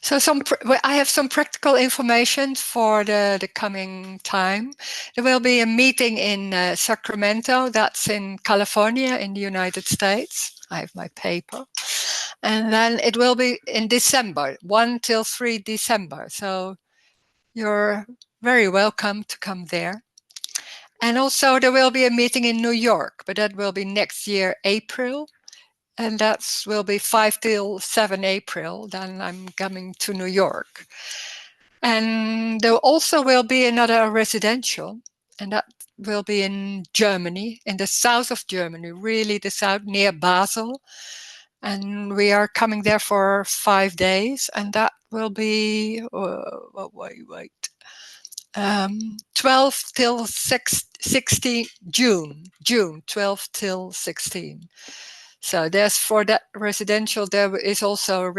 So I have some practical information for the coming time. There will be a meeting in Sacramento, that's in California in the United States. I have my paper. And then it will be in December, 1 till 3 December. So you're very welcome to come there. And also there will be a meeting in New York, but that will be next year, April. And that will be 5 till 7 April. Then I'm coming to New York. And there also will be another residential, and that will be in Germany, in the south of Germany, really the south, near Basel. And we are coming there for 5 days, and that will be, 12 till 16 June 12 till 16. So there's, for that residential, there is also a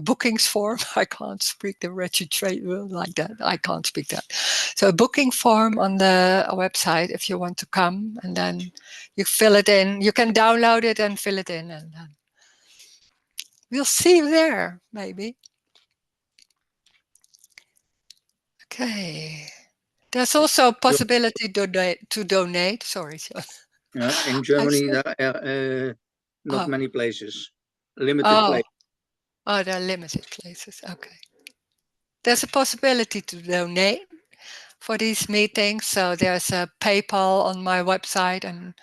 bookings form. I can't speak the registration like that. I can't speak that. So a booking form on the website if you want to come, and then you fill it in. You can download it and fill it in, and then we'll see you there, maybe. Okay. There's also a possibility to donate. Sorry. In Germany, there are not many places. Limited places. Oh, there are limited places. Okay. There's a possibility to donate for these meetings. So there's a PayPal on my website, and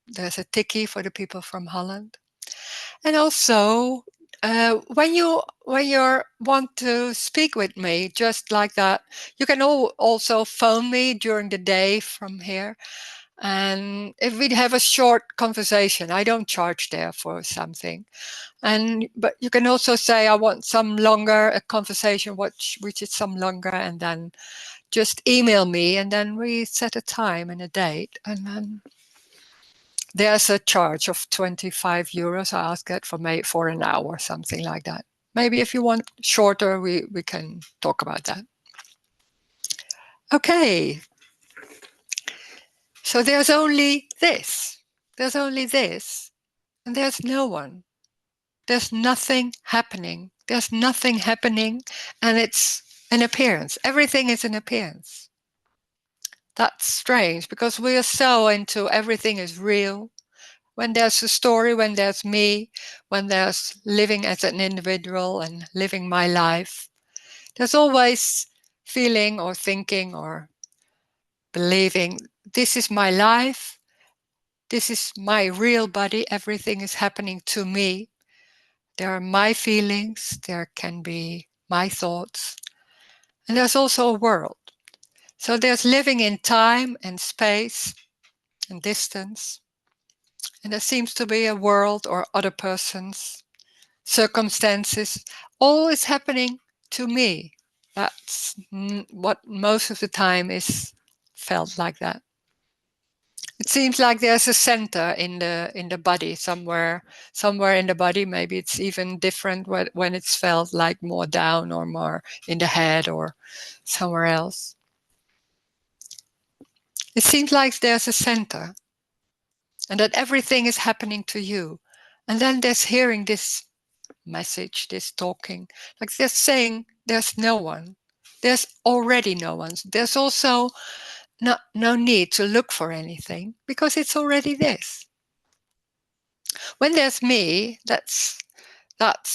there's a tikkie for the people from Holland. And also, when you want to speak with me, just like that, you can also phone me during the day from here. And if we have a short conversation, I don't charge there for something. But you can also say, I want some longer, a conversation which is some longer, and then just email me, and then we set a time and a date, and then there's a charge of 25 euros. I ask it for an hour, something like that. Maybe if you want shorter, we can talk about that. Okay. So there's only this. There's only this. And there's no one. There's nothing happening. There's nothing happening, and it's an appearance. Everything is an appearance. That's strange, because we are so into everything is real. When there's a story, when there's me, when there's living as an individual and living my life, there's always feeling or thinking or believing, this is my life, this is my real body, everything is happening to me. There are my feelings, there can be my thoughts, and there's also a world. So there's living in time and space and distance, and there seems to be a world or other persons, circumstances, all is happening to me. That's what most of the time is felt like that. It seems like there's a center in the body somewhere in the body. Maybe it's even different when it's felt like more down or more in the head or somewhere else. It seems like there's a center, and that everything is happening to you. And then there's hearing this message, this talking, like they're saying there's no one. There's already no one. There's also no need to look for anything, because it's already this. When there's me, that's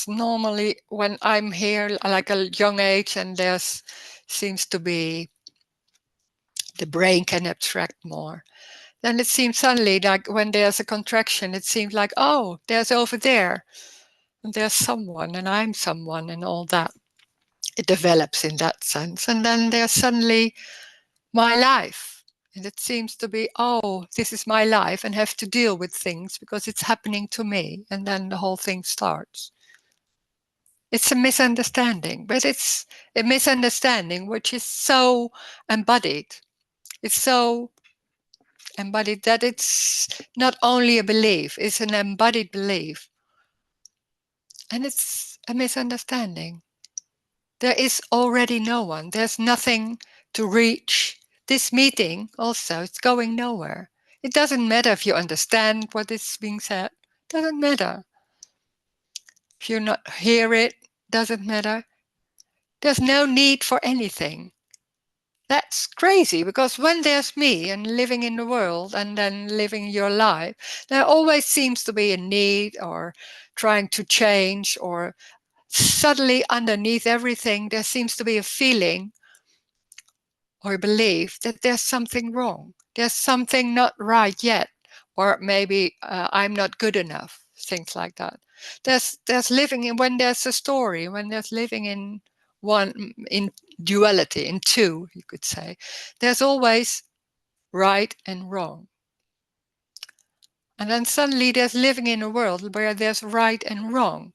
normally when I'm here, like a young age, and there's seems to be the brain can abstract more. Then it seems suddenly like when there's a contraction, it seems like, oh, there's over there, and there's someone, and I'm someone, and all that. It develops in that sense. And then there's suddenly my life. And it seems to be, oh, this is my life, and have to deal with things because it's happening to me. And then the whole thing starts. It's a misunderstanding, but it's a misunderstanding which is so embodied. It's so embodied that it's not only a belief, it's an embodied belief. And it's a misunderstanding. There is already no one. There's nothing to reach. This meeting also, it's going nowhere. It doesn't matter if you understand what is being said. It doesn't matter. If you not hear it, doesn't matter. There's no need for anything. That's crazy, because when there's me and living in the world and then living your life, there always seems to be a need or trying to change, or suddenly underneath everything there seems to be a feeling or a belief that there's something wrong. There's something not right yet, or maybe I'm not good enough, things like that. There's living in, when there's a story, when there's living in one, in duality, in two, you could say, there's always right and wrong. And then suddenly there's living in a world where there's right and wrong.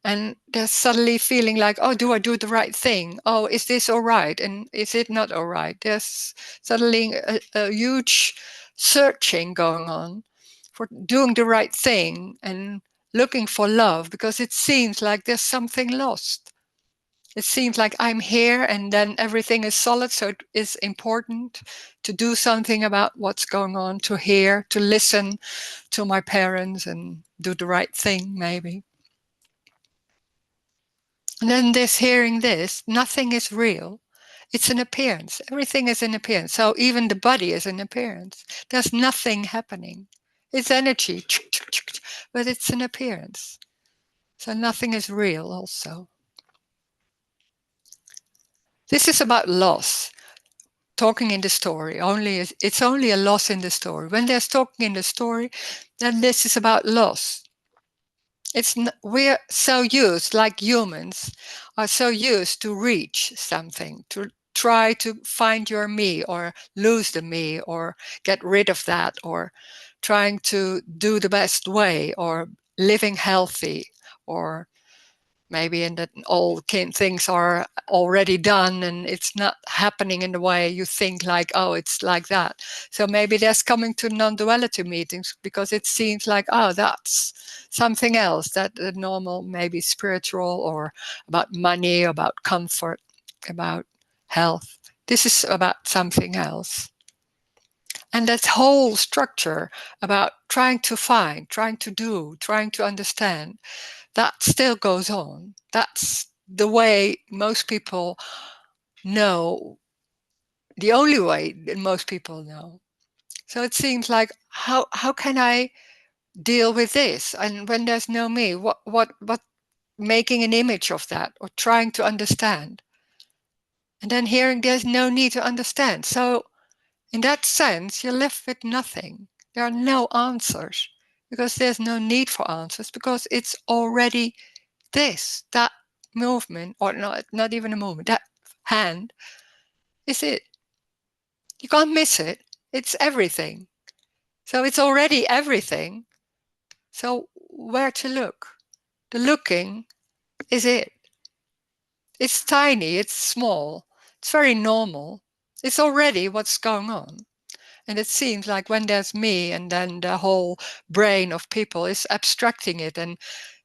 And there's suddenly feeling like, oh, do I do the right thing? Oh, is this all right? And is it not all right? There's suddenly a huge searching going on for doing the right thing and looking for love, because it seems like there's something lost. It seems like I'm here and then everything is solid, so it is important to do something about what's going on, to hear, to listen to my parents and do the right thing, maybe. And then this, hearing this, nothing is real. It's an appearance. Everything is an appearance. So even the body is an appearance. There's nothing happening. It's energy, but it's an appearance. So nothing is real also. This is about loss. Talking in the story it's only a loss in the story. When there's talking in the story, then this is about loss. We're so used, like humans are so used to reach something, to try to find your me or lose the me or get rid of that, or trying to do the best way, or living healthy, or maybe in that all things are already done and it's not happening in the way you think, like, oh, it's like that. So maybe there's coming to non-duality meetings because it seems like, oh, that's something else, that the normal, maybe spiritual, or about money, about comfort, about health. This is about something else. And that whole structure about trying to find, trying to do, trying to understand, that still goes on. That's the way most people know, the only way that most people know. So it seems like, how can I deal with this? And when there's no me, what making an image of that or trying to understand. And then hearing there's no need to understand. So in that sense, you're left with nothing. There are no answers, because there's no need for answers, because it's already that movement, or not even a movement, that hand is it. You can't miss it. It's everything. So it's already everything. So where to look? The looking is it. It's tiny, it's small, it's very normal. It's already what's going on. And it seems like when there's me, and then the whole brain of people is abstracting it and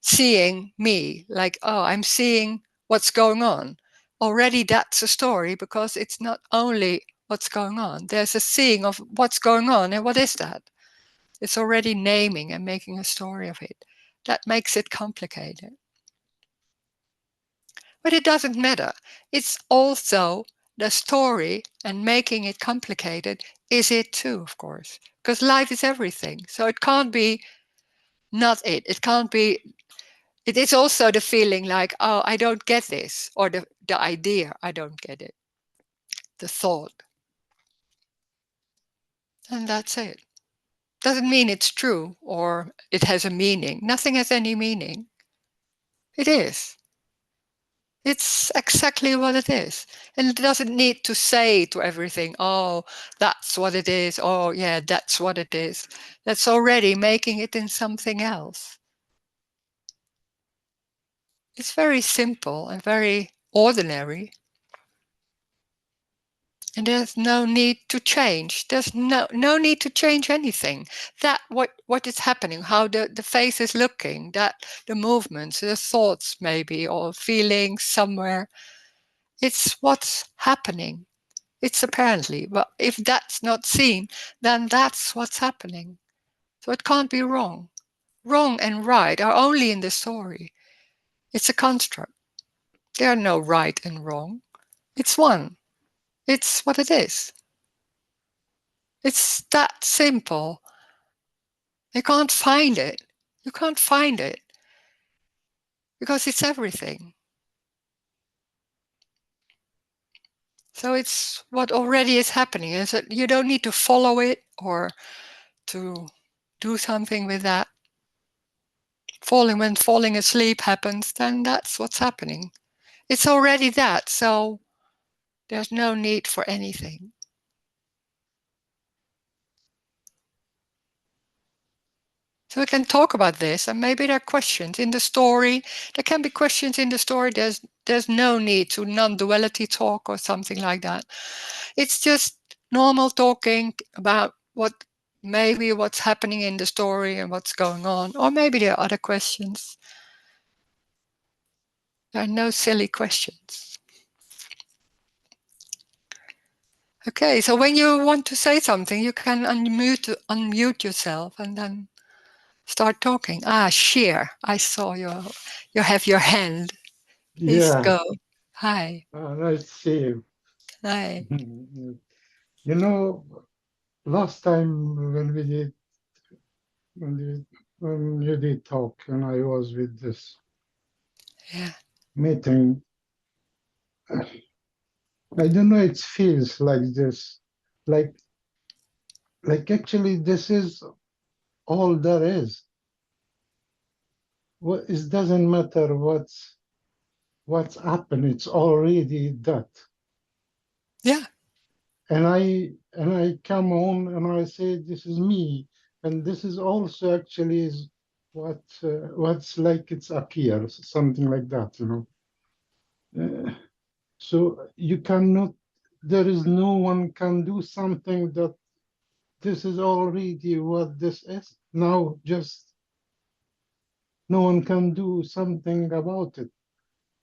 seeing me, like, oh, I'm seeing what's going on. Already that's a story, because it's not only what's going on. There's a seeing of what's going on, and what is that? It's already naming and making a story of it. That makes it complicated. But it doesn't matter. It's also the story, and making it complicated is it too, of course, because life is everything. So it can't be not it. It can't be. It is also the feeling like, oh, I don't get this, or the idea, I don't get it, the thought. And that's it. Doesn't mean it's true or it has a meaning. Nothing has any meaning. It is. It's exactly what it is. And it doesn't need to say to everything, oh, that's what it is. Oh, yeah, that's what it is. That's already making it in something else. It's very simple and very ordinary. And there's no need to change. There's no need to change anything. That what is happening, how the face is looking, that the movements, the thoughts maybe, or feelings somewhere, it's what's happening. It's apparently, but if that's not seen, then that's what's happening. So it can't be wrong. Wrong and right are only in the story. It's a construct. There are no right and wrong. It's one. It's what it is. It's that simple. You can't find it. You can't find it because it's everything. So it's what already is happening. Is that you don't need to follow it or to do something with that. When falling asleep happens, then that's what's happening. It's already that, so there's no need for anything. So we can talk about this, and maybe there are questions in the story. There can be questions in the story. There's no need to non-duality talk or something like that. It's just normal talking about what's happening in the story and what's going on. Or maybe there are other questions. There are no silly questions. Okay, so when you want to say something, you can unmute yourself and then start talking. Sheer. I saw you have your hand. Please Yeah, go. Hi. nice to see you. Hi. You know, last time when you did talk and I was with this Yeah. meeting, I don't know, it feels like this, like actually this is all there is. It doesn't matter what's happened, it's already that. Yeah. And I come on and I say this is me, and this is also actually is what's like it's appears, something like that, you know. So you cannot, there is no one can do something that this is already what this is now. Just no one can do something about it.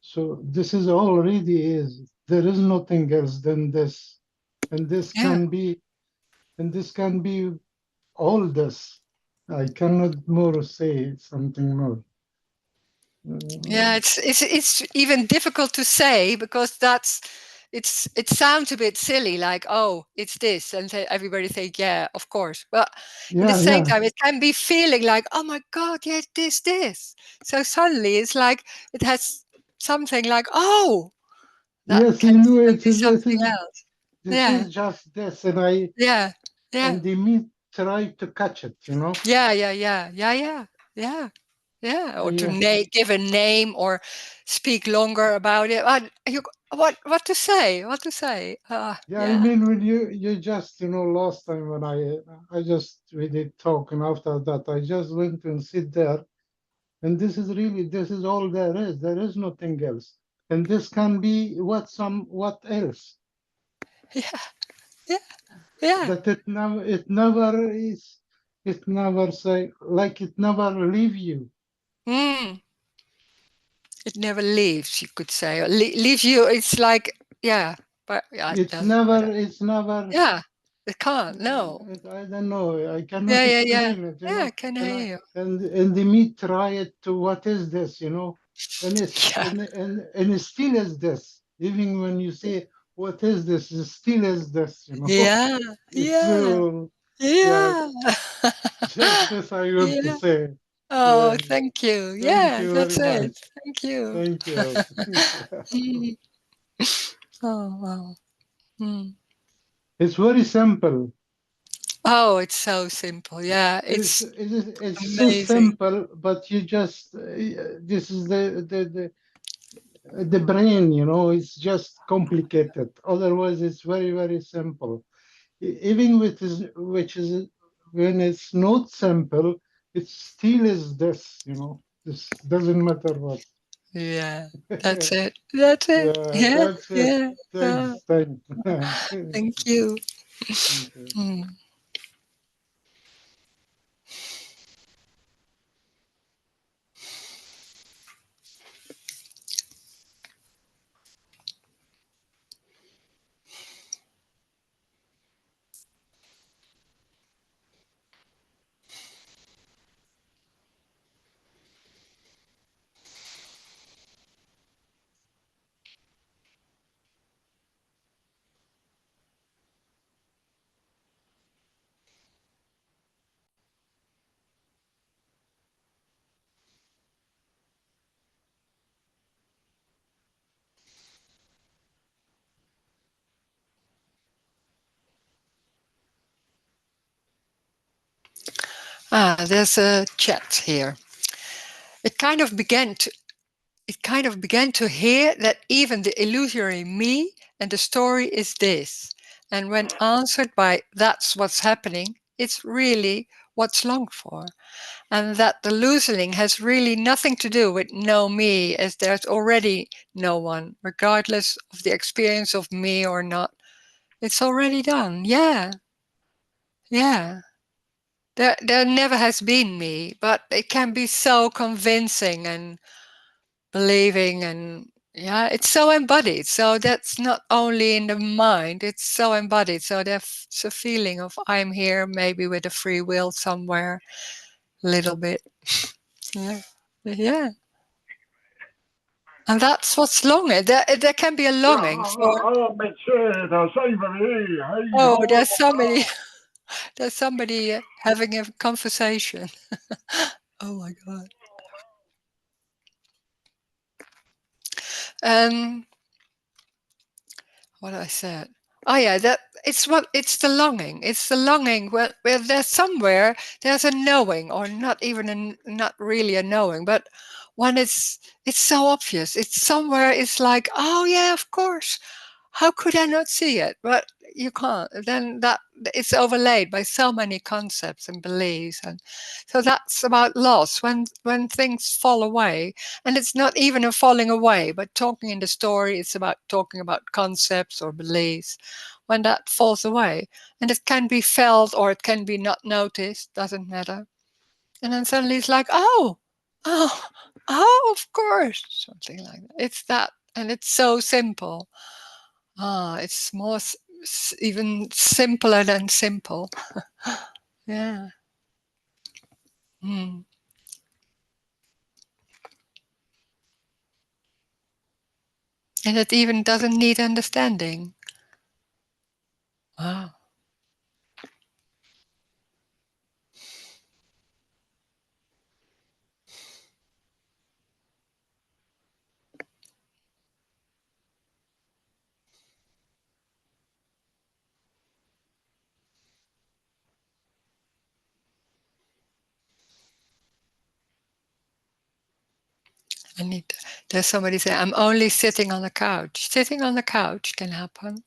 So this is already is. There is nothing else than this, and Yeah. this can be all this. I cannot more say something more. Yeah. It's even difficult to say because it sounds a bit silly, like, oh, it's this, and everybody think, yeah, of course. But in the Yeah, same yeah. time, it can be feeling like, oh my God, yeah, this. So suddenly it's like it has something like, oh, that Yes, can you know, even be something else. this Yeah. is just this, and I Yeah. Yeah. and the me try to catch it, you know. Yeah. Yeah. Yeah. Yeah. Yeah. Yeah. Yeah, or to Yeah, give a name or speak longer about it. What to say? What to say? yeah. I Yeah, mean, when you just last time when I just we did talk, and after that I just went and sit there, and this is all there is. There is nothing else, and this can be what else. yeah, yeah, yeah. That it never is, it never say, like it never leave you. Mm, it never leaves. You could say, or leaves you. It's like, yeah, but yeah, it It's doesn't matter. never, it's never, Yeah, it can't. No. I don't know, I Yeah, cannot yeah, yeah, explain it, yeah. I can and hear you. the me try it to what is this, and Yeah, it still is this, even when you say what is this, it still is this, yeah, it's yeah, so, yeah, yeah, just this I want to yeah. say. Oh, Yeah, thank you. thank Yeah, you very that's it. much. Thank you. Thank you. Mm. Oh, wow. Mm. It's very simple. Oh, it's so simple. Yeah, it's It's so amazing. simple, but you just this is the brain, it's just complicated. Otherwise, it's very, very simple. Even which is when it's not simple, it still is this, This doesn't matter what. Yeah, that's it. That's it. Yeah, Yeah, that's it. yeah. Thanks, thanks. Thank Thank you. you. Mm. There's a chat here. It kind of began to hear that even the illusory me and the story is this. And when answered by that's what's happening, it's really what's longed for. And that the loosening has really nothing to do with no me, as there's already no one, regardless of the experience of me or not. It's already done. Yeah. There never has been me, but it can be so convincing and believing, and it's so embodied. So that's not only in the mind, it's so embodied. So there's a feeling of I'm here, maybe with a free will somewhere, a little bit. Yeah. And that's what's longing. There can be a longing for. Oh, there's somebody having a conversation. Oh my God. What I said. Oh yeah, it's the longing. It's the longing where there's somewhere there's a knowing, or not really a knowing, but when it's so obvious. It's somewhere. It's like, oh yeah, of course. How could I not see it? But you can't. Then that it's overlaid by so many concepts and beliefs, and so that's about loss. When things fall away, and it's not even a falling away, but talking in the story, it's about talking about concepts or beliefs. When that falls away, and it can be felt or it can be not noticed, doesn't matter. And then suddenly it's like, oh, of course, something like that. It's that, and it's so simple. It's more even simpler than simple. Yeah. Mm. And it even doesn't need understanding. Wow. There's somebody saying, I'm only sitting on the couch. Sitting on the couch can happen.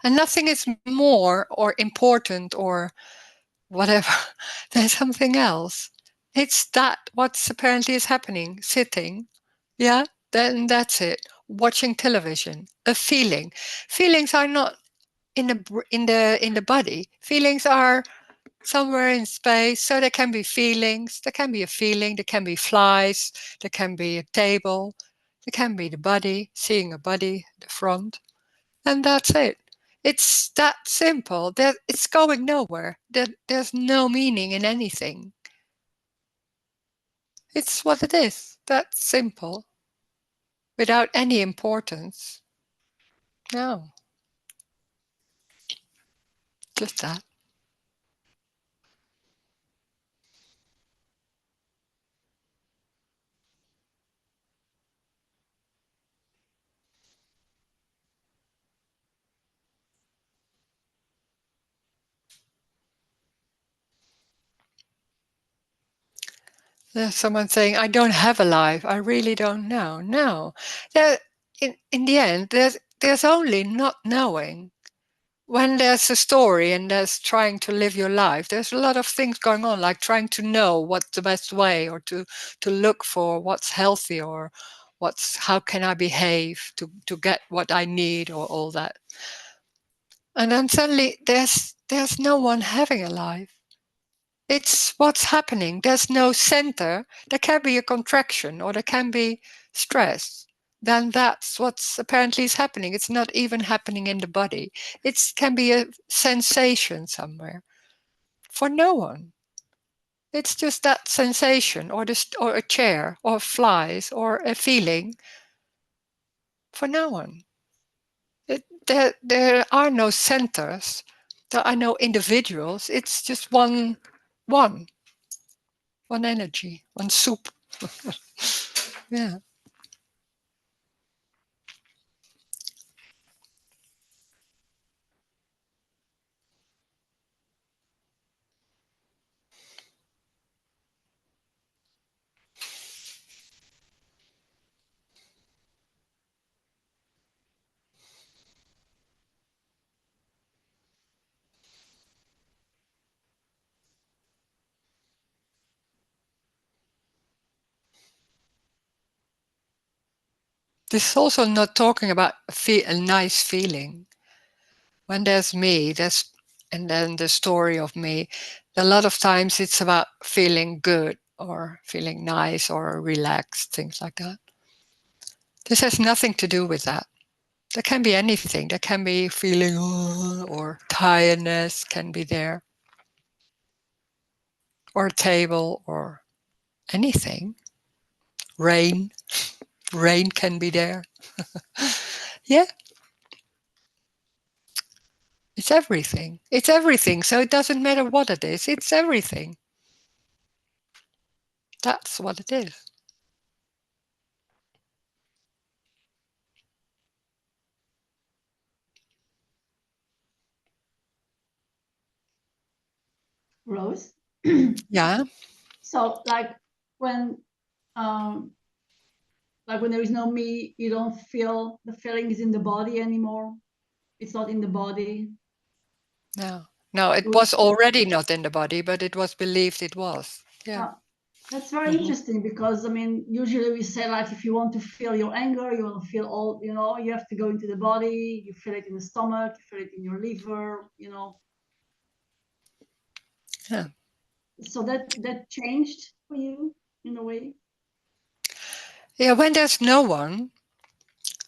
And nothing is more or important or whatever than something else. It's that what's apparently is happening, sitting. Yeah, then that's it. Watching television, a feeling. Feelings are not in the body. Feelings are somewhere in space. So there can be feelings. There can be a feeling. There can be flies. There can be a table. There can be the body, seeing a body, the front, and that's it. It's that simple. It's going nowhere. There's no meaning in anything. It's what it is. That simple, without any importance. No, just that. There's someone saying, I don't have a life. I really don't know. No. In the end, there's only not knowing. When there's a story and there's trying to live your life, there's a lot of things going on, like trying to know what's the best way, or to look for what's healthy, or how can I behave to get what I need, or all that. And then suddenly there's no one having a life. It's what's happening. There's no center. There can be a contraction or there can be stress. Then that's what's apparently is happening. It's not even happening in the body. It can be a sensation somewhere for no one. It's just that sensation, or or a chair, or flies, or a feeling for no one. There are no centers. There are no individuals. It's just one energy, one soup. Yeah. This is also not talking about a nice feeling. When there's me, and then the story of me, a lot of times it's about feeling good or feeling nice or relaxed, things like that. This has nothing to do with that. There can be anything. There can be feeling or tiredness can be there, or a table or anything. Rain can be there. Yeah. It's everything. It's everything. So it doesn't matter what it is. It's everything. That's what it is. Roes? Yeah. So when when there is no me, you don't feel the feeling is in the body anymore. It's not in the body. No, it was already not in the body, but it was believed it was. Yeah. That's very interesting, because I mean, usually we say, like, if you want to feel your anger, you want to feel all, you have to go into the body, you feel it in the stomach, you feel it in your liver, Yeah. So that changed for you in a way? Yeah, when there's no one,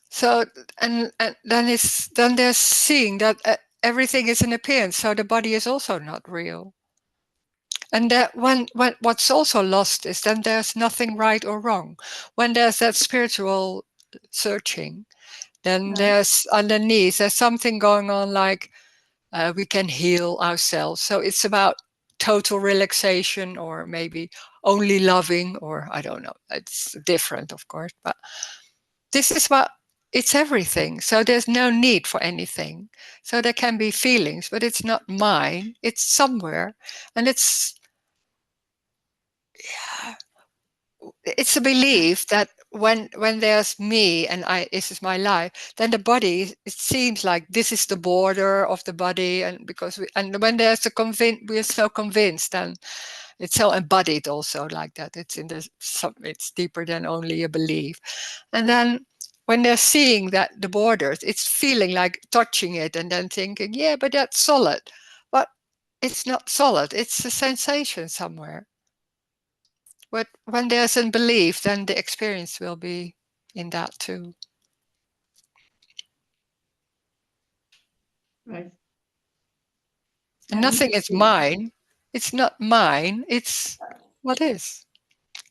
so and then there's seeing that everything is an appearance, so the body is also not real. And that when what's also lost is then there's nothing right or wrong. When there's that spiritual searching, then there's underneath, there's something going on, like we can heal ourselves. So it's about total relaxation, or maybe only loving, or I don't know. It's different, of course, but this is about, it's everything. So there's no need for anything. So there can be feelings, but it's not mine. It's somewhere, and it's a belief that when there's me and this is my life, then the body, it seems like this is the border of the body, and because when there's we're so convinced, and it's so embodied also like that. It's it's deeper than only a belief. And then when they're seeing that the borders, it's feeling like touching it and then thinking, yeah, but that's solid. But it's not solid. It's a sensation somewhere. But when there's a belief, then the experience will be in that too. Right. And nothing is mine. It's not mine. It's what is.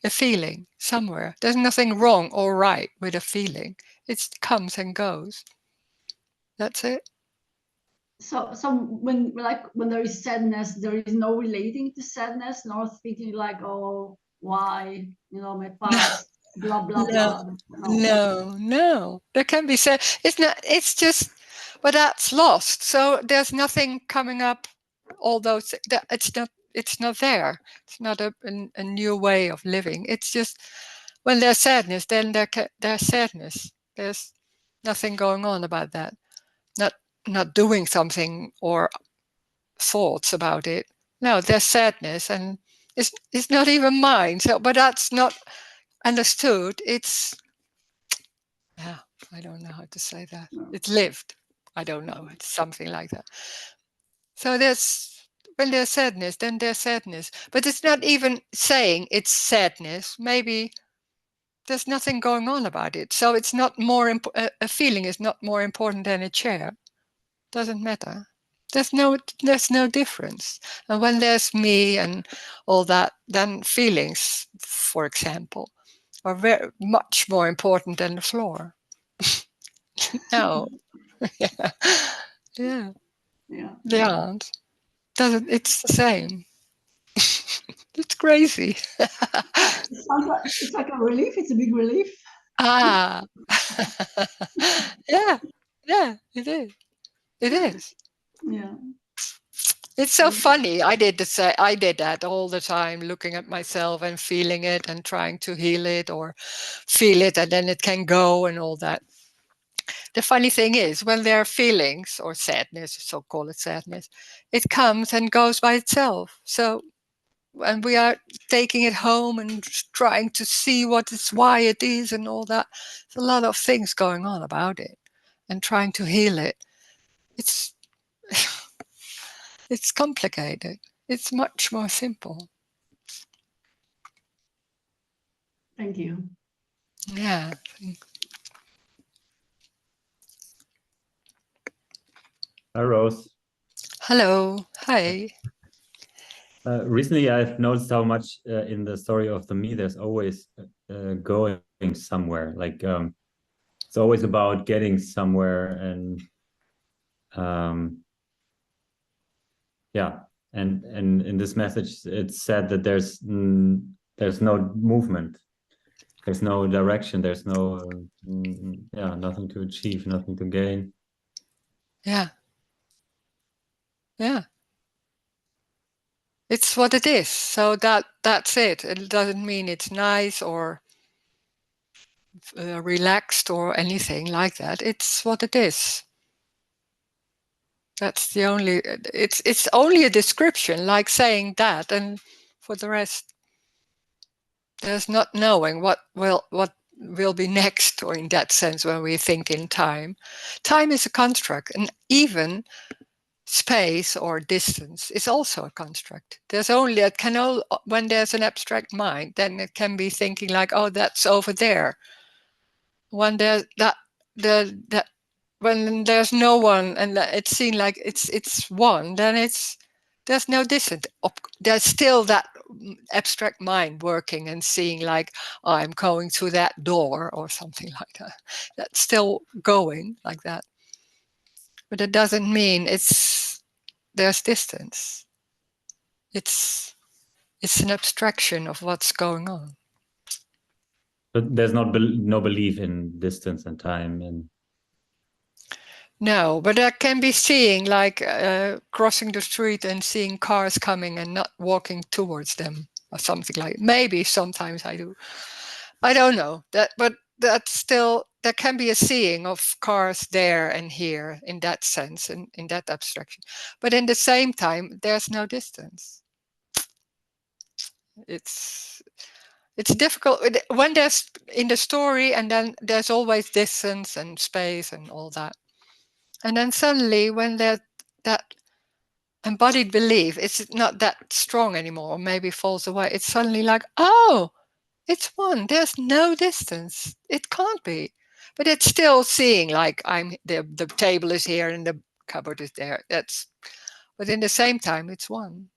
A feeling somewhere. There's nothing wrong or right with a feeling. It comes and goes. That's it. So when there is sadness, there is no relating to sadness, nor thinking like, oh, why, my past, blah blah blah. No. There can be said. It's not. It's just, but that's lost. So there's nothing coming up. All those. It's not. It's not there. It's not a new way of living. It's just when there's sadness, then there's sadness. There's nothing going on about that. Not doing something or thoughts about it. No, there's sadness, and it's not even mine. So, but that's not understood. It's I don't know how to say that. It's lived. I don't know. It's something like that. So when there's sadness, then there's sadness. But it's not even saying it's sadness. Maybe there's nothing going on about it. So it's not more a feeling is not more important than a chair. Doesn't matter. There's no difference. And when there's me and all that, then feelings, for example, are very much more important than the floor. No. Yeah. They aren't. Doesn't it's the same. It's crazy. It's like a relief. It's a big relief. Yeah, it is. It is. Yeah. It's so funny. I did that all the time, looking at myself and feeling it and trying to heal it or feel it, and then it can go and all that. The funny thing is, when there are feelings or sadness, so call it sadness, it comes and goes by itself. So and we are taking it home and trying to see why it is and all that. There's a lot of things going on about it, and trying to heal it. It's it's complicated. It's much more simple. Thank you. Yeah. Hi, Rose. Hello. Hi. Recently, I've noticed how much in the story of the me, there's always going somewhere. Like it's always about getting somewhere, and yeah. And in this message, it's said that there's no movement, there's no direction, there's no nothing to achieve, nothing to gain. Yeah. Yeah. It's what it is. So that's it. It doesn't mean it's nice or relaxed or anything like that. It's what it is. That's the only. It's only a description, like saying that, and for the rest, there's not knowing what will be next, or in that sense, when we think in time. Time is a construct, and even space or distance is also a construct. There's only when there's an abstract mind, then it can be thinking like, oh, that's over there. When there's when there's no one and it's seen like it's one, then there's no distance. There's still that abstract mind working and seeing like, oh, I'm going through that door or something like that. That's still going like that. But it doesn't mean there's distance. It's an abstraction of what's going on. But there's no belief in distance and time, and no, but I can be seeing like crossing the street and seeing cars coming and not walking towards them or something like. Maybe sometimes I do. I don't know that, but that's still, there can be a seeing of cars there and here in that sense and in that abstraction. But in the same time, there's no distance. It's difficult when there's in the story, and then there's always distance and space and all that. And then suddenly when that embodied belief, it's not that strong anymore, or maybe falls away, it's suddenly like, oh, it's one. There's no distance. It can't be. But it's still seeing like the table is here and the cupboard is there. But in the same time, it's one.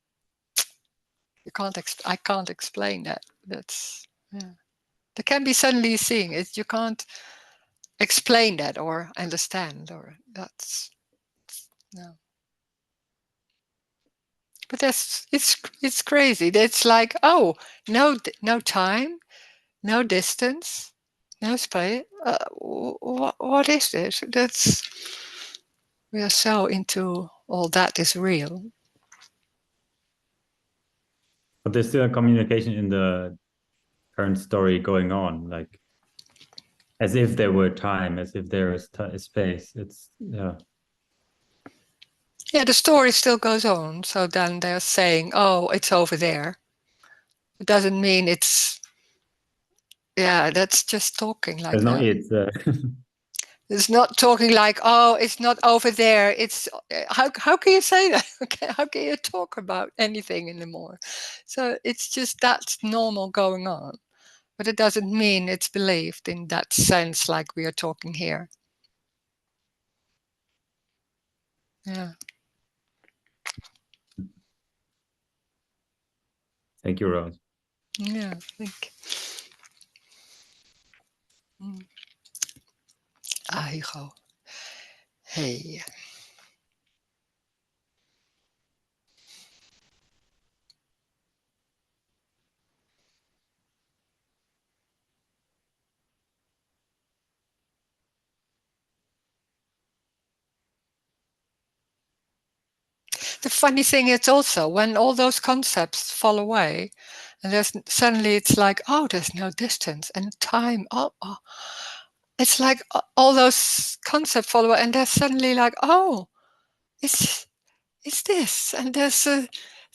I can't explain that. That's There can be suddenly seeing it. You can't explain that or understand, or that's no. But it's crazy. It's like, oh, no time, no distance, no space. What is this? We are so into all that is real. but there's still a communication in the current story going on, like as if there were time, as if there is space. It's Yeah, the story still goes on. So then they're saying, oh, it's over there. It doesn't mean it's, that's just talking like there's that. no it. It's not talking like, oh, it's not over there. It's how can you say that? Okay, how can you talk about anything anymore? So it's just that's normal going on, but it doesn't mean it's believed in that sense, like we are talking here. Yeah. Thank you, Rose. Yeah. Thank you. Hugo. Hey. The funny thing is also when all those concepts fall away, and suddenly it's like, oh, there's no distance and time. Oh. It's like all those concepts fall away, and they're suddenly like, oh, it's this, and there's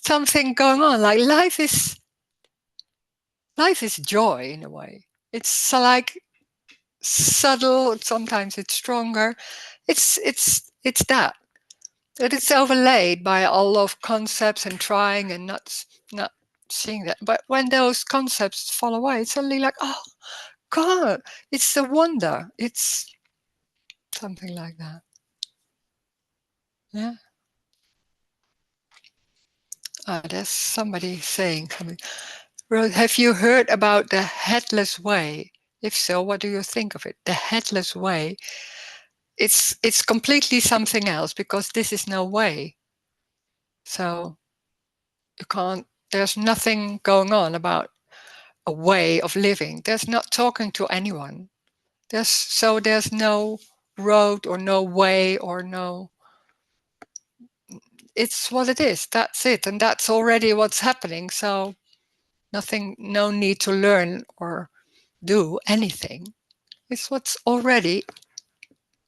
something going on. Like life is joy in a way. It's like subtle. Sometimes it's stronger. It's that. That it's overlaid by all of concepts and trying and not seeing that. But when those concepts fall away, it's suddenly like, oh God, it's the wonder. It's something like that. Yeah. There's somebody saying something. Rose, have you heard about the Headless Way? If so, what do you think of it? The Headless Way. It's completely something else because this is no way. So you can't. There's nothing going on about a way of living. There's not talking to anyone. There's no road or no way or no. It's what it is. That's it, and that's already what's happening. So nothing. No need to learn or do anything. It's what's already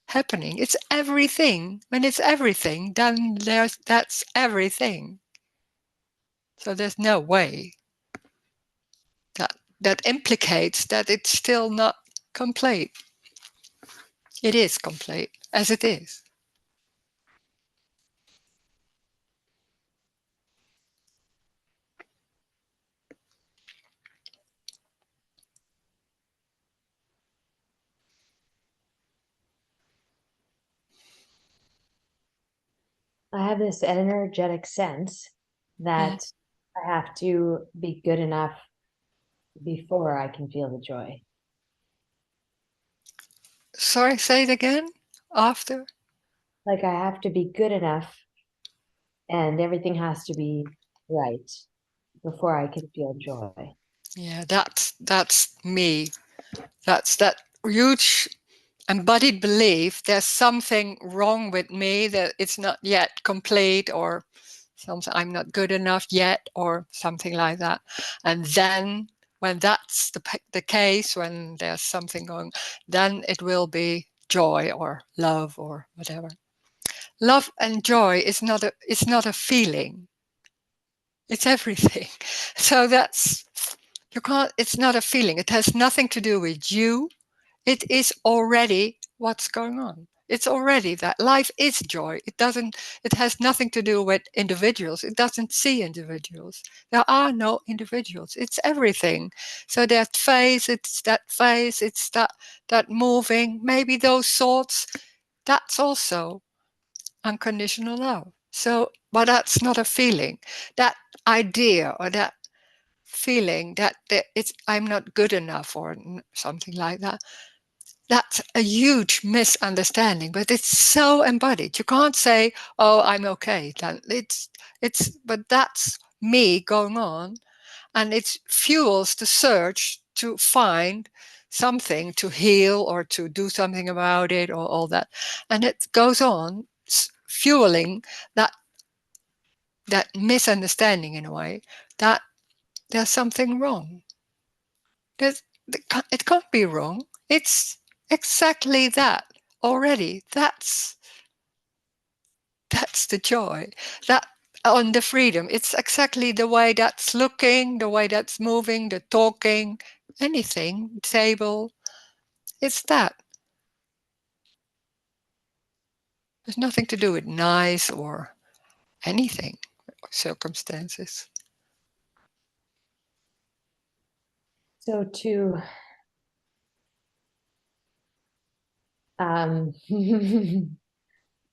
happening. It's everything. When it's everything, then that's everything. So there's no way that implicates that it's still not complete. It is complete as it is. I have this energetic sense that I have to be good enough before I can feel the joy. Sorry, say it again. After? Like I have to be good enough and everything has to be right before I can feel joy. Yeah, that's me. That's that huge embodied belief there's something wrong with me, that it's not yet complete, or something I'm not good enough yet, or something like that. And then when that's the case, when there's something going, then it will be joy or love or whatever. Love and joy is not a feeling. It's everything. So it's not a feeling. It has nothing to do with you. It is already what's going on. It's already that life is joy. It has nothing to do with individuals. It doesn't see individuals. There are no individuals. It's everything. So that face, it's that moving, maybe those thoughts, that's also unconditional love. So, but that's not a feeling. That idea or that feeling that I'm not good enough or something like that, that's a huge misunderstanding, but it's so embodied. You can't say, oh, I'm okay. But that's me going on, and it fuels the search to find something to heal or to do something about it or all that. And it goes on fueling that misunderstanding in a way that there's something wrong. It can't be wrong. It's exactly that already. That's the joy. That on the freedom. It's exactly the way that's looking, the way that's moving, the talking, anything, table. It's that. There's nothing to do with nice or anything, circumstances. So to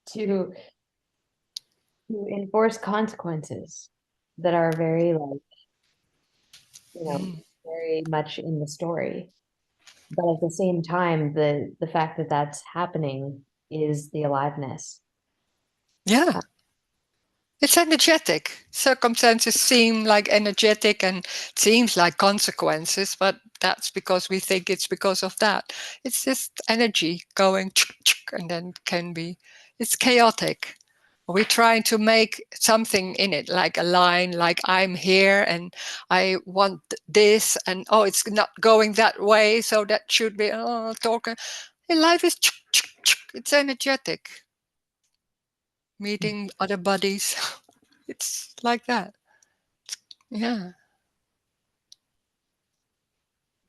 to enforce consequences that are very very much in the story, but at the same time the fact that that's happening is the aliveness. Yeah. It's energetic. Circumstances seem like energetic and it seems like consequences, but that's because we think it's because of that. It's just energy going and then it's chaotic. We're trying to make something in it, like a line, like I'm here and I want this, and oh, it's not going that way, so that should be talking. And life is it's energetic. Meeting other bodies. It's like that. Yeah.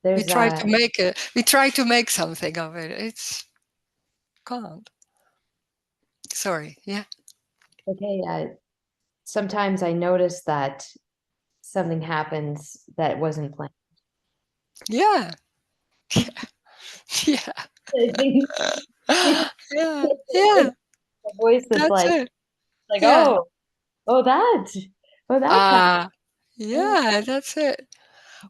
There's We try to make it. We try to make something of it. It's can't. Sorry. Yeah. okay. Sometimes I notice that something happens that wasn't planned. Yeah. Yeah. Yeah. Yeah. Yeah. A voice that's That's it. Yeah. oh that Ah. Yeah. That's it.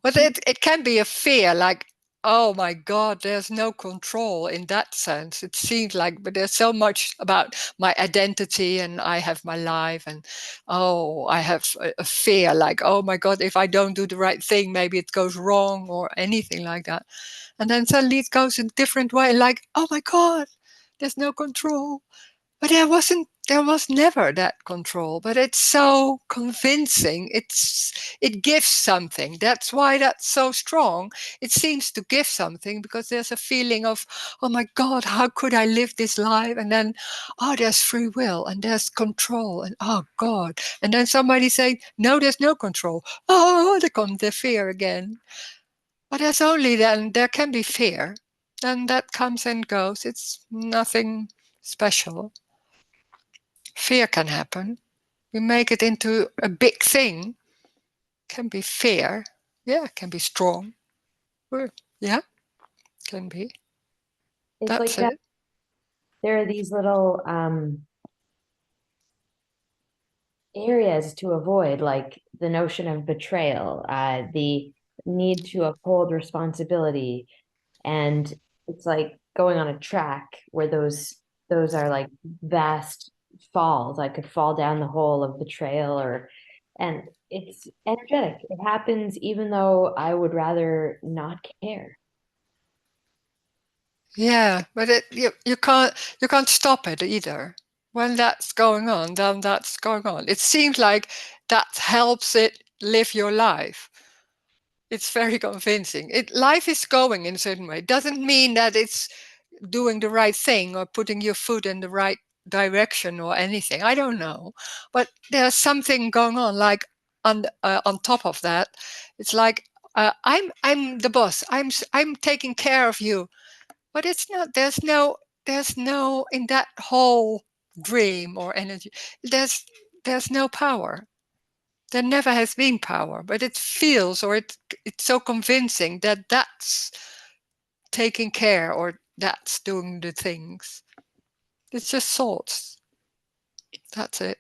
But it can be a fear, like, oh my God, there's no control in that sense. It seems like, but there's so much about my identity and I have my life and, oh, I have a fear like, oh my God, if I don't do the right thing, maybe it goes wrong or anything like that. And then suddenly it goes a different way, like, oh my God, there's no control. But there was never that control, but it's so convincing. It gives something. That's why that's so strong. It seems to give something because there's a feeling of, oh my God, how could I live this life? And then, oh, there's free will and there's control and oh God. And then somebody say, no, there's no control. Oh, there comes the fear again. But there's only then there can be fear. And that comes and goes. It's nothing special. Fear can happen. We make it into a big thing. Can be fear. Yeah, can be strong. Yeah, can be. It's That's like it. there are these little areas to avoid, like the notion of betrayal, the need to uphold responsibility, and it's like going on a track where those are like vast falls. I could fall down the hole of betrayal, and it's energetic. It happens even though I would rather not care. Yeah, but you can't stop it either. When that's going on, then that's going on. It seems like that helps it live your life. It's very convincing. Life is going in a certain way. It doesn't mean that it's doing the right thing or putting your foot in the right direction or anything. I don't know, but there's something going on. Like on top of that, it's like I'm the boss. I'm taking care of you, but it's not. There's no in that whole dream or energy. There's no power. There never has been power, but it feels or it's so convincing that that's taking care or that's doing the things. It's just thoughts. That's it.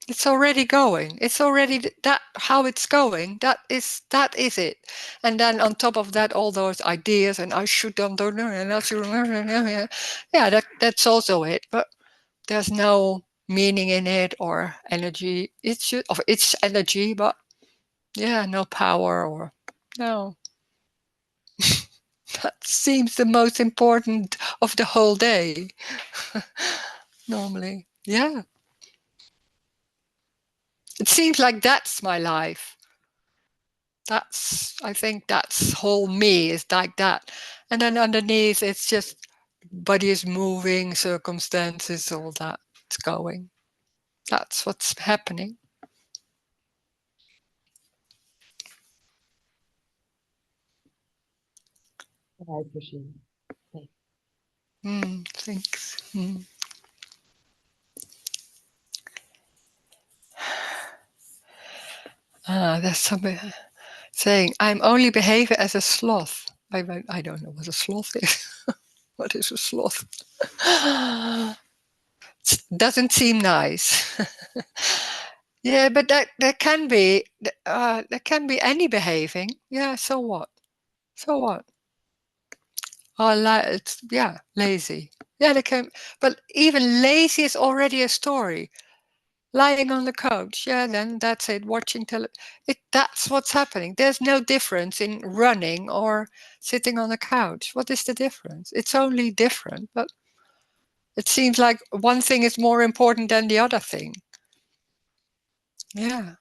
It's already going. It's already that how it's going. That is it. And then on top of that, all those ideas and I should don't do and I should yeah, that's also it. But there's no meaning in it or energy. It's energy, but yeah, no power or no. That seems the most important of the whole day. Normally. Yeah. It seems like that's my life. I think that's whole me is like that. And then underneath it's just body is moving, circumstances, all that. It's going. That's what's happening. I appreciate it. Thanks. There's somebody saying, I'm only behaving as a sloth. I don't know what a sloth is. What is a sloth? Doesn't seem nice. Yeah, but there can be any behaving. Yeah, so what? So what? Oh, yeah, lazy. Yeah, they can. But even lazy is already a story. Lying on the couch, yeah, then that's it. Watching that's what's happening. There's no difference in running or sitting on the couch. What is the difference? It's only different, but it seems like one thing is more important than the other thing. Yeah.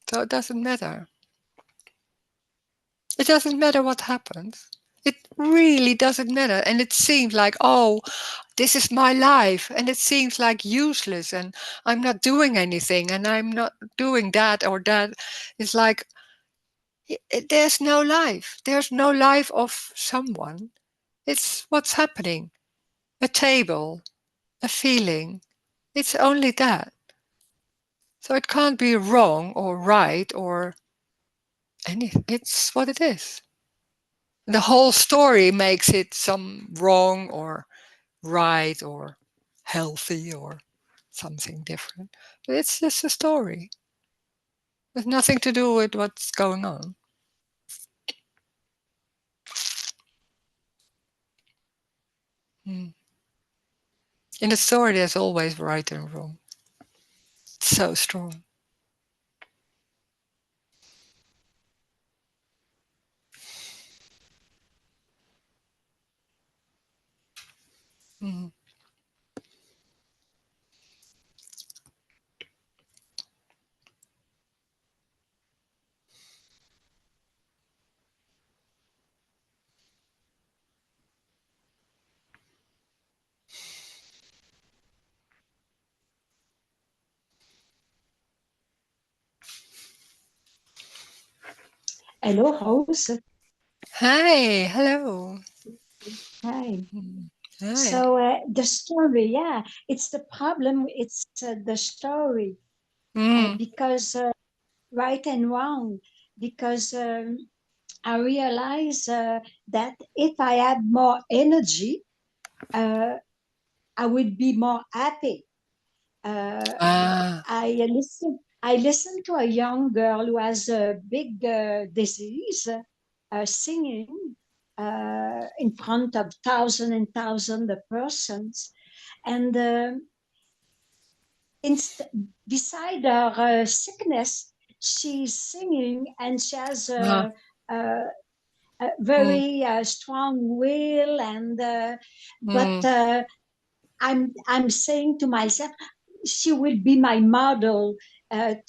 So it doesn't matter. It doesn't matter what happens. It really doesn't matter. And it seems like, oh, this is my life. And it seems like useless. And I'm not doing anything. And I'm not doing that or that. It's like, there's no life. There's no life of someone. It's what's happening. A table, a feeling. It's only that. So it can't be wrong or right or anything. It's what it is. The whole story makes it some wrong or right or healthy or something different. But it's just a story. There's nothing to do with what's going on. In the story, there's always right and wrong. It's so strong. Mm. Hello, Rose. Hi, hello. Hi. Hi. So the story, yeah, it's the problem. It's the story because right and wrong. Because I realize that if I had more energy, I would be more happy. I listened to a young girl who has a big disease, singing in front of thousands and thousands of persons, and beside her sickness, she's singing, and she has a very strong will, and but I'm saying to myself, she will be my model to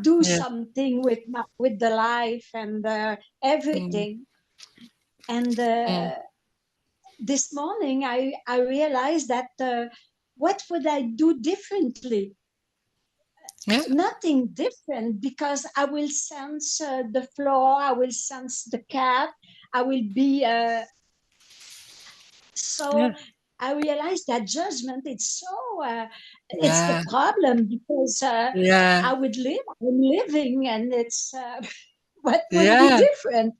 do something with the life and everything. And this morning, I realized that what would I do differently? Nothing different, because I will sense the floor, I will sense the cat, I will be so. I realized that judgment, it's so, it's the problem, because I would live, I'm living, and it's, what would be different?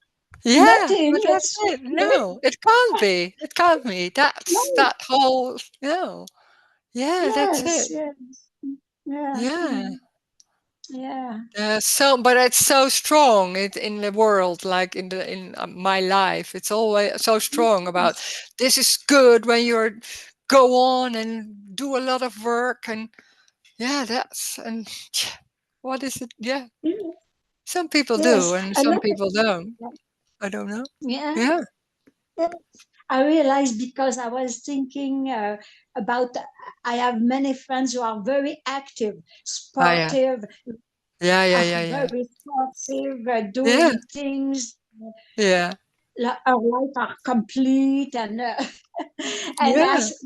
Nothing. But that's it. No, it can't be. It can't be. That's that whole, no. Yeah, that's it. Yeah. But it's so strong in the world, like in my life. It's always so strong about this is good when you're go on and do a lot of work, and and what is it? Yeah, some people do and some people don't. I don't know. Yeah. I realized, because I was thinking about, I have many friends who are very active, sportive, very sportive, doing things. Our life are complete, and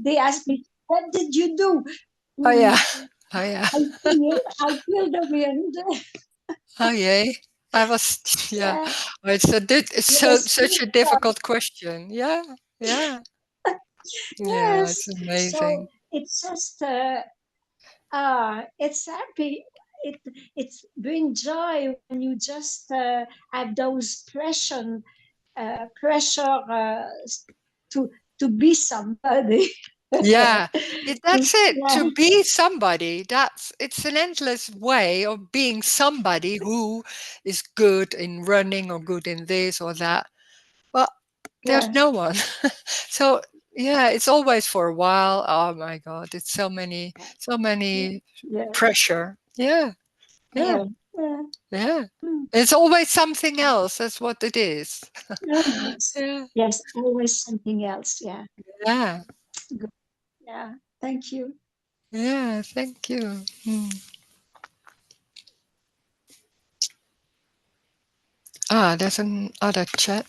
they ask me, "What did you do?" I feel the wind. Oh yay! I was It's such a difficult question. Yeah. Yeah, it's amazing. So it's just it's happy. It's bring joy when you just have those pressure to be somebody. That's it. To be somebody, it's an endless way of being somebody who is good in running or good in this or that. But there's no one. So it's always for a while. Oh my God, it's so many pressure. Yeah. It's always something else. That's what it is. Yes, always something else. Yeah. Good. Yeah. Thank you. Yeah, thank you. There's another chat.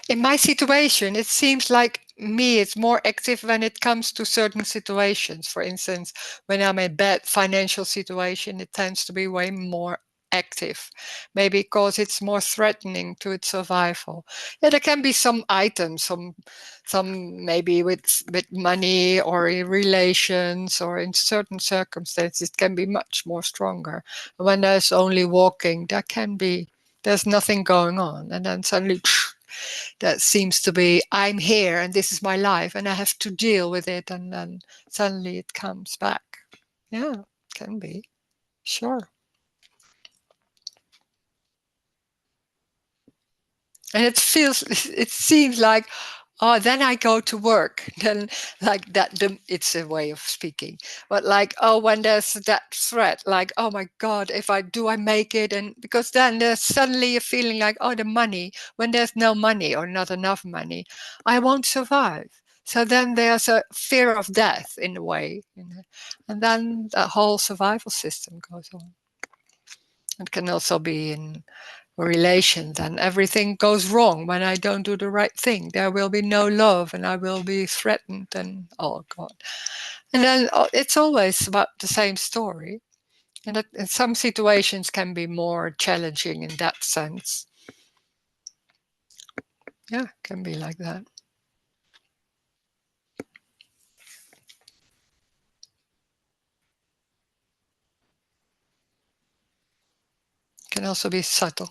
in my situation, it seems like me, it's more active when it comes to certain situations. For instance, when I'm in a bad financial situation, it tends to be way more active, maybe because it's more threatening to its survival. Yeah, there can be some items, some maybe with money or in relations or in certain circumstances, it can be much more stronger. When there's only walking, there's nothing going on, and then suddenly that seems to be, I'm here and this is my life and I have to deal with it, and then suddenly it comes back. Yeah, can be, sure. And it seems like, oh, then I go to work. Then like that, it's a way of speaking. But like, oh, when there's that threat, like, oh my God, if I make it? And because then there's suddenly a feeling like, oh, the money, when there's no money or not enough money, I won't survive. So then there's a fear of death in a way. And then the whole survival system goes on. It can also be in relations, and everything goes wrong when I don't do the right thing. There will be no love and I will be threatened, and oh God. And then it's always about the same story. And some situations can be more challenging in that sense. Yeah, can be like that. Can also be subtle.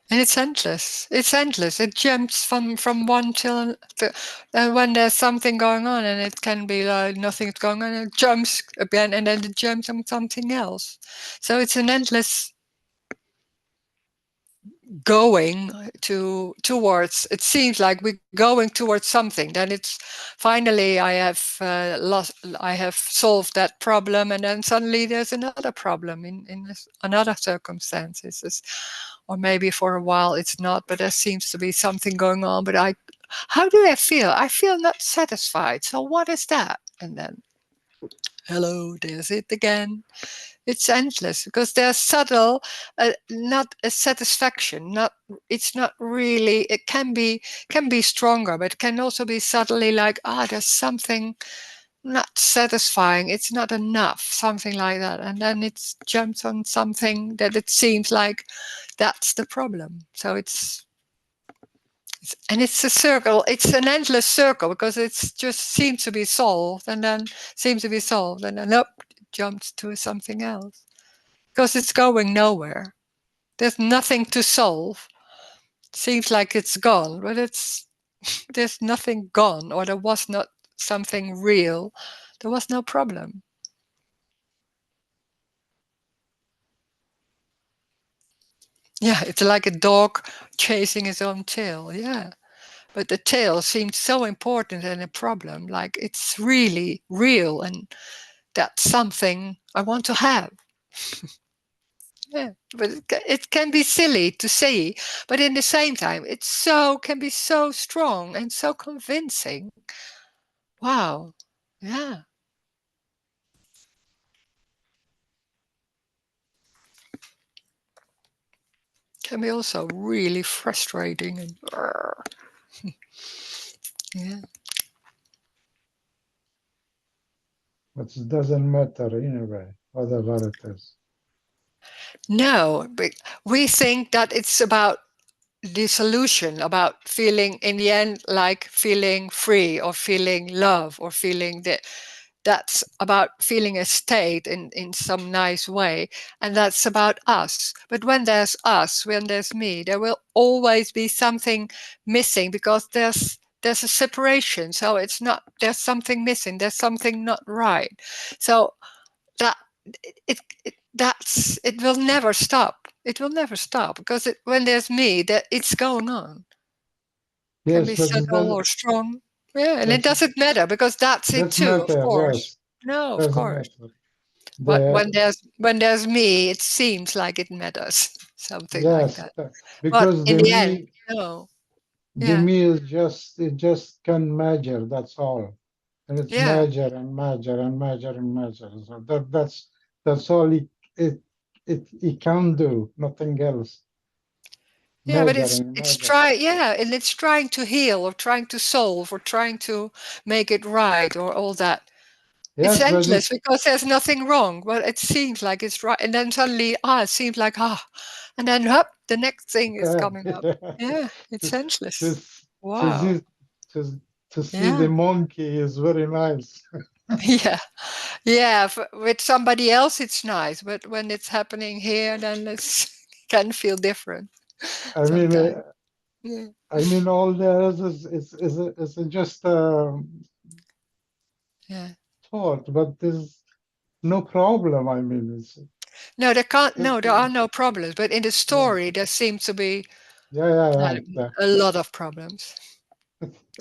And it's endless. It's endless. It jumps from one till when there's something going on, and it can be like nothing's going on, it jumps again, and then it jumps on something else. So it's an endless going towards. It seems like we're going towards something. Then it's finally I have solved that problem, and then suddenly there's another problem in another circumstances. Or maybe for a while it's not, but there seems to be something going on. But how do I feel? I feel not satisfied. So what is that? And then, hello, there's it again. It's endless because there's subtle, not a satisfaction. It's not really. It can be stronger, but it can also be subtly like, there's something not satisfying. It's not enough, something like that, and then it jumps on something that it seems like that's the problem. So it's a circle. It's an endless circle because it's just seems to be solved, and then nope, it jumps to something else because it's going nowhere. There's nothing to solve. Seems like it's gone, but there's nothing gone, or there was not something real. There was no problem. Yeah, it's like a dog chasing his own tail. Yeah. But the tail seems so important and a problem, like it's really real, and that's something I want to have. Yeah, but it can be silly to say, but in the same time, can be so strong and so convincing. Wow. Yeah. Can be also really frustrating and yeah. It doesn't matter anyway, whatever it is. No, but we think that it's about the solution, about feeling in the end like feeling free or feeling love or feeling that's about feeling a state in some nice way, and that's about us. But when there's us, when there's me, there will always be something missing because there's a separation. So it's not, there's something missing, there's something not right. So that it will never stop. It will never stop because when there's me, that it's going on. It can Yes, be but it subtle or doesn't. strong. Yeah, and it doesn't matter because that's it That's too, of matter. course. Yes, No, of doesn't course. matter. But when there's me, it seems like it matters. Something like Yes, that. But because in the the end, me, no. the Yeah. me is just, it just can measure. That's all, and it's Yeah. measure and measure and measure and measure. So that's all it can do. Nothing else. Yeah, but Measure and it's measure. and it's trying to heal or trying to solve or trying to make it right or all that. It's Yes, but endless it's because there's nothing wrong. Well, it seems like it's right, and then suddenly, it seems like and then the next thing is coming up. Yeah, it's to, to, endless. to Wow. see to see the Yeah. monkey is very nice. Yeah. Yeah. With somebody else, it's nice, but when it's happening here, then it can feel different I mean, sometimes. Yeah. all there is just Yeah. thought, but there's no problem. I mean, it's No, there can't. just No, there are no problems. But in the yeah, story, there seems to be yeah. a lot of problems.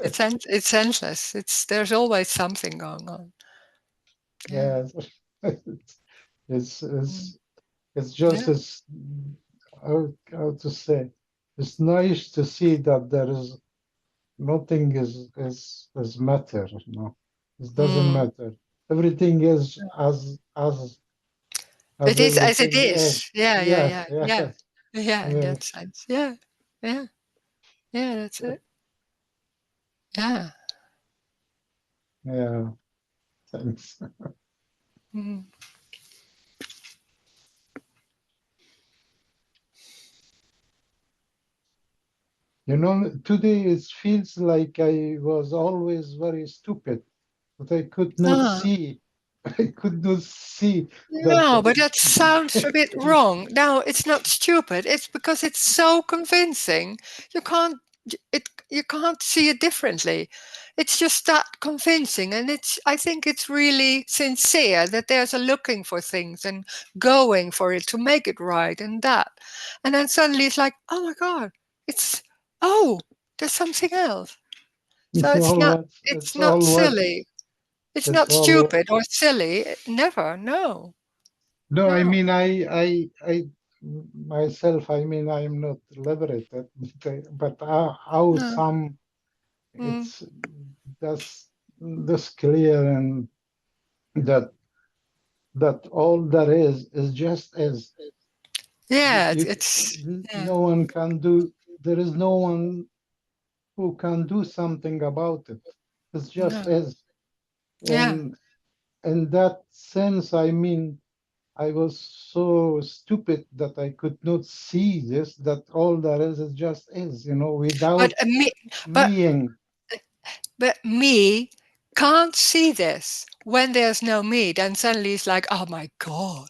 It's endless. There's always something going on. Yeah. Yeah, it's Mm. it's just Yeah. as how to say. It's nice to see that there is nothing is matter. No, it doesn't Mm. matter. Everything is as It is as it everything is. is. Yeah. Yeah. Yes, Yeah. Yeah. yes. Yeah. In Yeah, that sense. Yeah. Yeah. Yeah. That's it. Yeah. yeah. Thanks. Mm. You know, today it feels like I was always very stupid, but I could not Ah. see. I could not see that. No, but that sounds a bit wrong. No, it's not stupid. It's because it's so convincing. You can't you can't see it differently. It's just that convincing, and I think it's really sincere that there's a looking for things and going for it to make it right and that. And then suddenly it's like, oh my God, it's there's something else. So It's all what. it's It's not all what. silly. It's It's not all. stupid or silly. Never, no. No, I No. mean, I myself. I mean, I'm not liberated, but how No. some Mm. it's that's this clear and that all there is just is. Yeah, You, yeah. no one can do. There is no one who can do something about it. It's just No. is. Yeah. And in that sense, I mean, I was so stupid that I could not see this, that all there is just is, But without me but meing. me can't see this. When there's no me, then suddenly it's like, oh my God.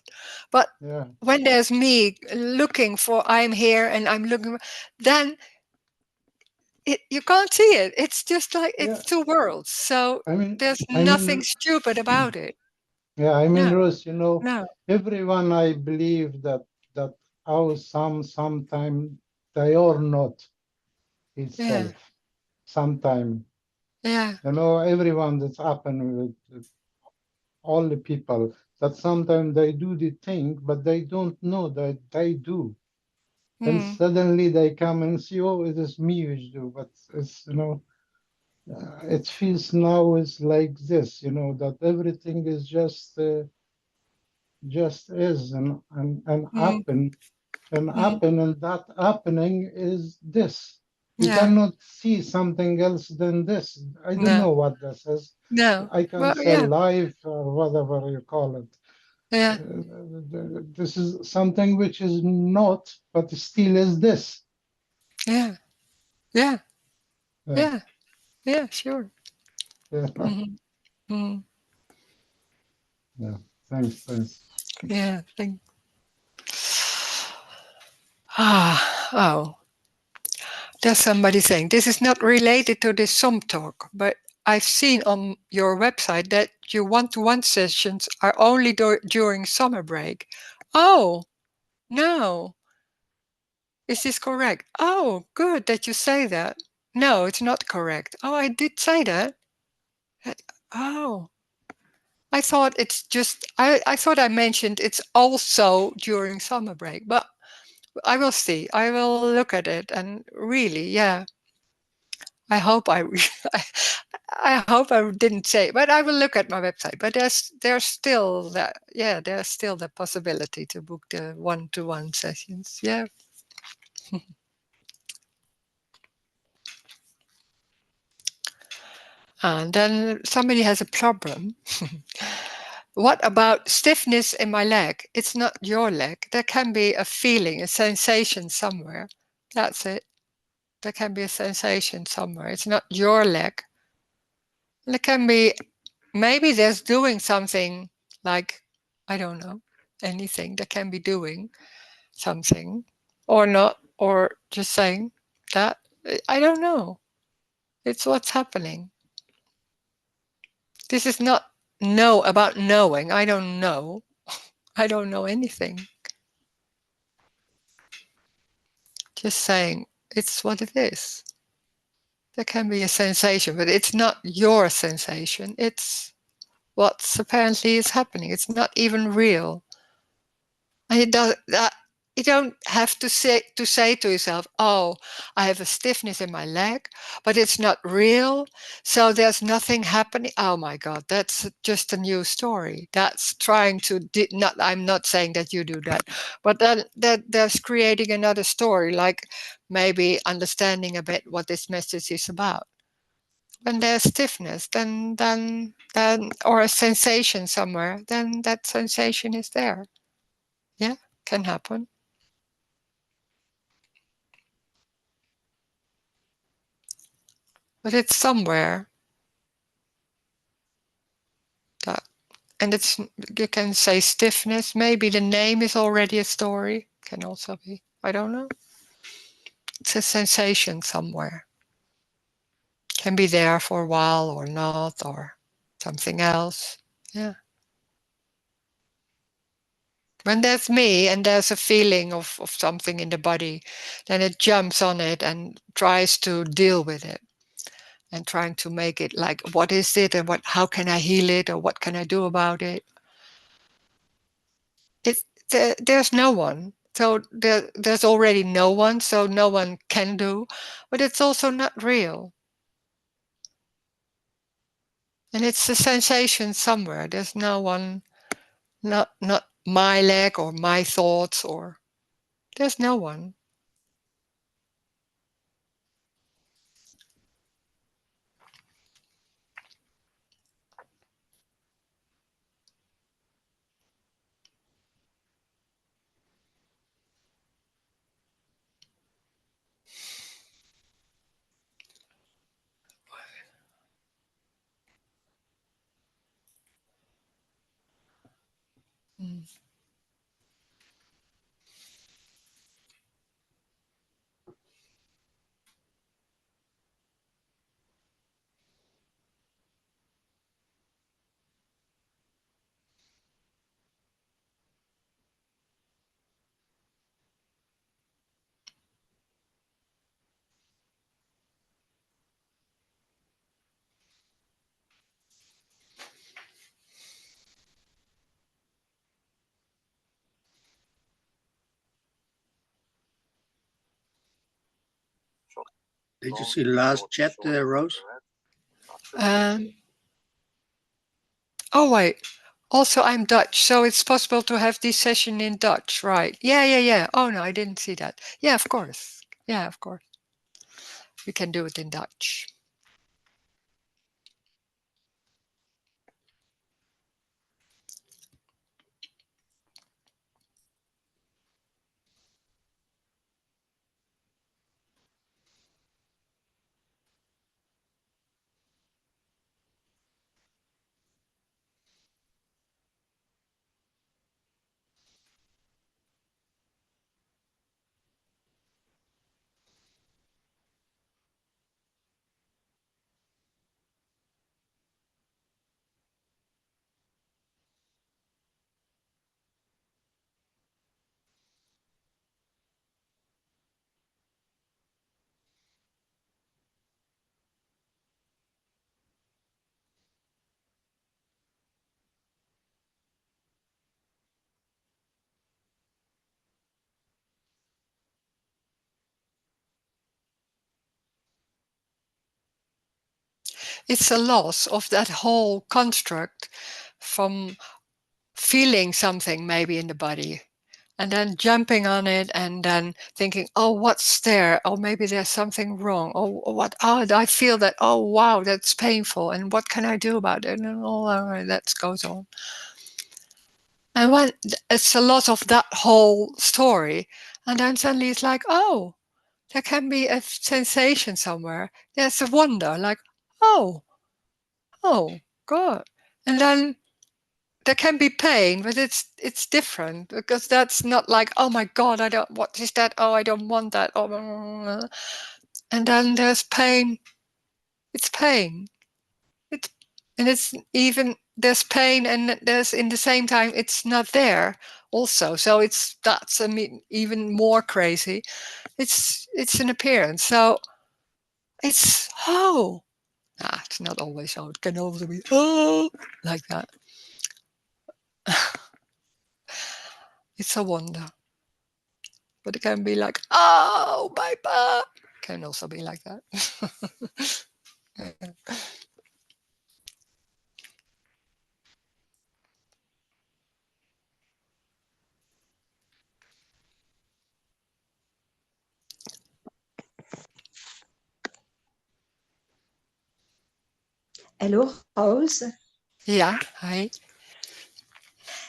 But Yeah. when there's me looking for I'm here and I'm looking, then you can't see it. It's just like Yeah. it's two worlds. So I mean, there's I nothing mean, stupid about it. yeah, I mean, No, Rose, no. everyone I believe that how sometime they are not Yeah. itself. Sometime, Yeah. everyone that's happened with all the people that sometimes they do the thing, but they don't know that they do. And Mm. suddenly they come and see, oh, it is me who do. But it's, it feels now is like this, that everything is just is and Mm. Mm. happen, and that happening is this. You Yeah. cannot see something else than this. I don't No. know what this is. No. I can Well, say yeah. life or whatever you call it. Yeah. This is something which is not, but still is this. Yeah. Yeah. Yeah, Yeah. Yeah. Sure. yeah, Mm-hmm. Mm. yeah. Thanks. Yeah. Oh. There's somebody saying this is not related to this Som talk, but I've seen on your website that your one-to-one sessions are only during summer break. Oh, no. Is this correct? Oh, good that you say that. No, it's not correct. Oh, I did say that. Oh, I thought it's just, I thought I mentioned it's also during summer break, but I will see. I will look at it and really, yeah. I hope I hope I didn't say, but I will look at my website. But there's still that, yeah, there's still the possibility to book the one-to-one sessions. Yeah. And then somebody has a problem. What about stiffness in my leg? It's not your leg. There can be a feeling, a sensation somewhere. That's it. There can be a sensation somewhere. It's not your leg. And it can be, maybe there's doing something like, I don't know, anything that can be doing something or not, or just saying that. I don't know. It's what's happening. This is not about knowing. I don't know. I don't know anything. Just saying it's what it is. There can be a sensation, but it's not your sensation. It's what's apparently is happening. It's not even real. And it does that. You don't have to say to yourself, "Oh, I have a stiffness in my leg, but it's not real, so there's nothing happening." Oh my God, that's just a new story. That's trying to not. I'm not saying that you do that, but that's creating another story, like maybe understanding a bit what this message is about. When there's stiffness, then or a sensation somewhere, then that sensation is there. Yeah, can happen. But it's somewhere that, and it's, you can say stiffness. Maybe the name is already a story. Can also be. I don't know. It's a sensation somewhere. Can be there for a while or not, or something else. Yeah. When there's me and there's a feeling of something in the body, then it jumps on it and tries to deal with it. And trying to make it like, what is it, and how can I heal it, or what can I do about it? There's no one. So there's already no one, so no one can do, but it's also not real. And it's a sensation somewhere. There's no one, not my leg or my thoughts, or there's no one. Mm. Did you see the last chat, Roes? Oh wait. Also, I'm Dutch, so it's possible to have this session in Dutch, right? Yeah. Oh no, I didn't see that. Yeah, of course. Yeah, of course. We can do it in Dutch. it's a loss of that whole construct from feeling something maybe in the body and then jumping on it and then thinking, oh, what's there? Oh, maybe there's something wrong. Oh, what? Oh, I feel that. Oh, wow, that's painful. And what can I do about it? And all that goes on. And when it's a lot of that whole story, and then suddenly it's like, oh, there can be a sensation somewhere. There's a wonder, like, oh, God. And then there can be pain, but it's different because that's not like, oh my God, what is that? Oh, I don't want that. Oh, and then there's pain. It's pain. It's even there's pain, and there's in the same time it's not there also. So that's even more crazy. It's an appearance. So it's it's not always so. It can also be like that. It's a wonder. But it can be like, oh, my butt. Can also be like that. Hello, Rose. Yeah, hi.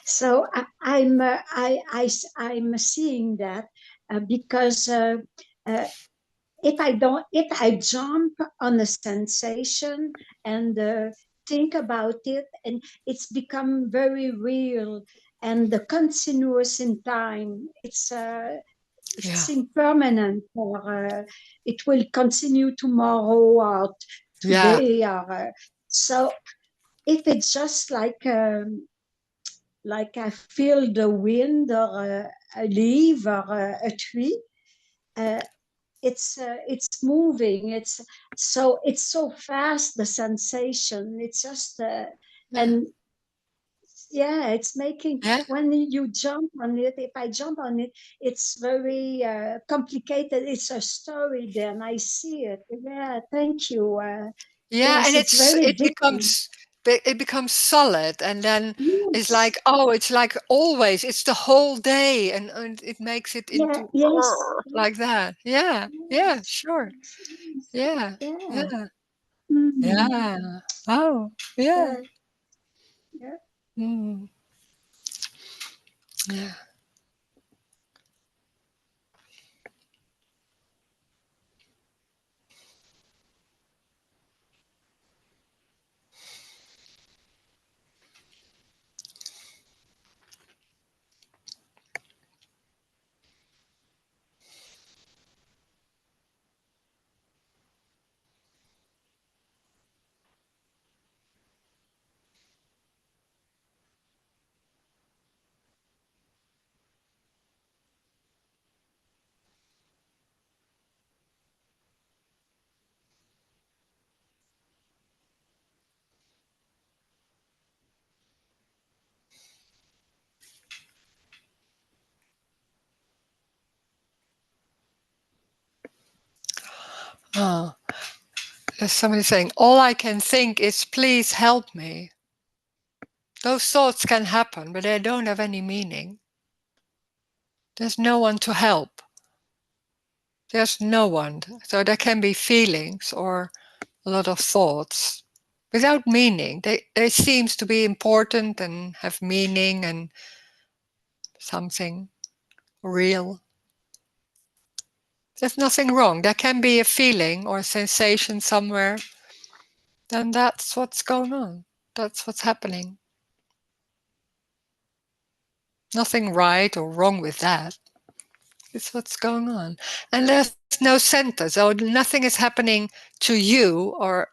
So I'm seeing that because if I jump on a sensation and think about it, and it's become very real and continuous in time. It's impermanent, or it will continue tomorrow or today. Or so if it's just like I feel the wind or a leaf or a tree, it's moving. It's so fast, the sensation. It's just and yeah, it's making when you jump on it. If I jump on it, it's very complicated. It's a story. Then I see it. Yeah, thank you. Yeah, yes, and it becomes solid, and then it's like, oh, it's like always. It's the whole day, and it makes it into like that. Yeah, yeah, sure. Yeah, yeah, yeah. Oh, yeah. Mm. Yeah. Oh, there's somebody saying, all I can think is, please help me. Those thoughts can happen, but they don't have any meaning. There's no one to help. There's no one. So there can be feelings or a lot of thoughts without meaning. They seem to be important and have meaning and something real. There's nothing wrong. There can be a feeling or a sensation somewhere. Then that's what's going on. That's what's happening. Nothing right or wrong with that. It's what's going on. And there's no center. So nothing is happening to you or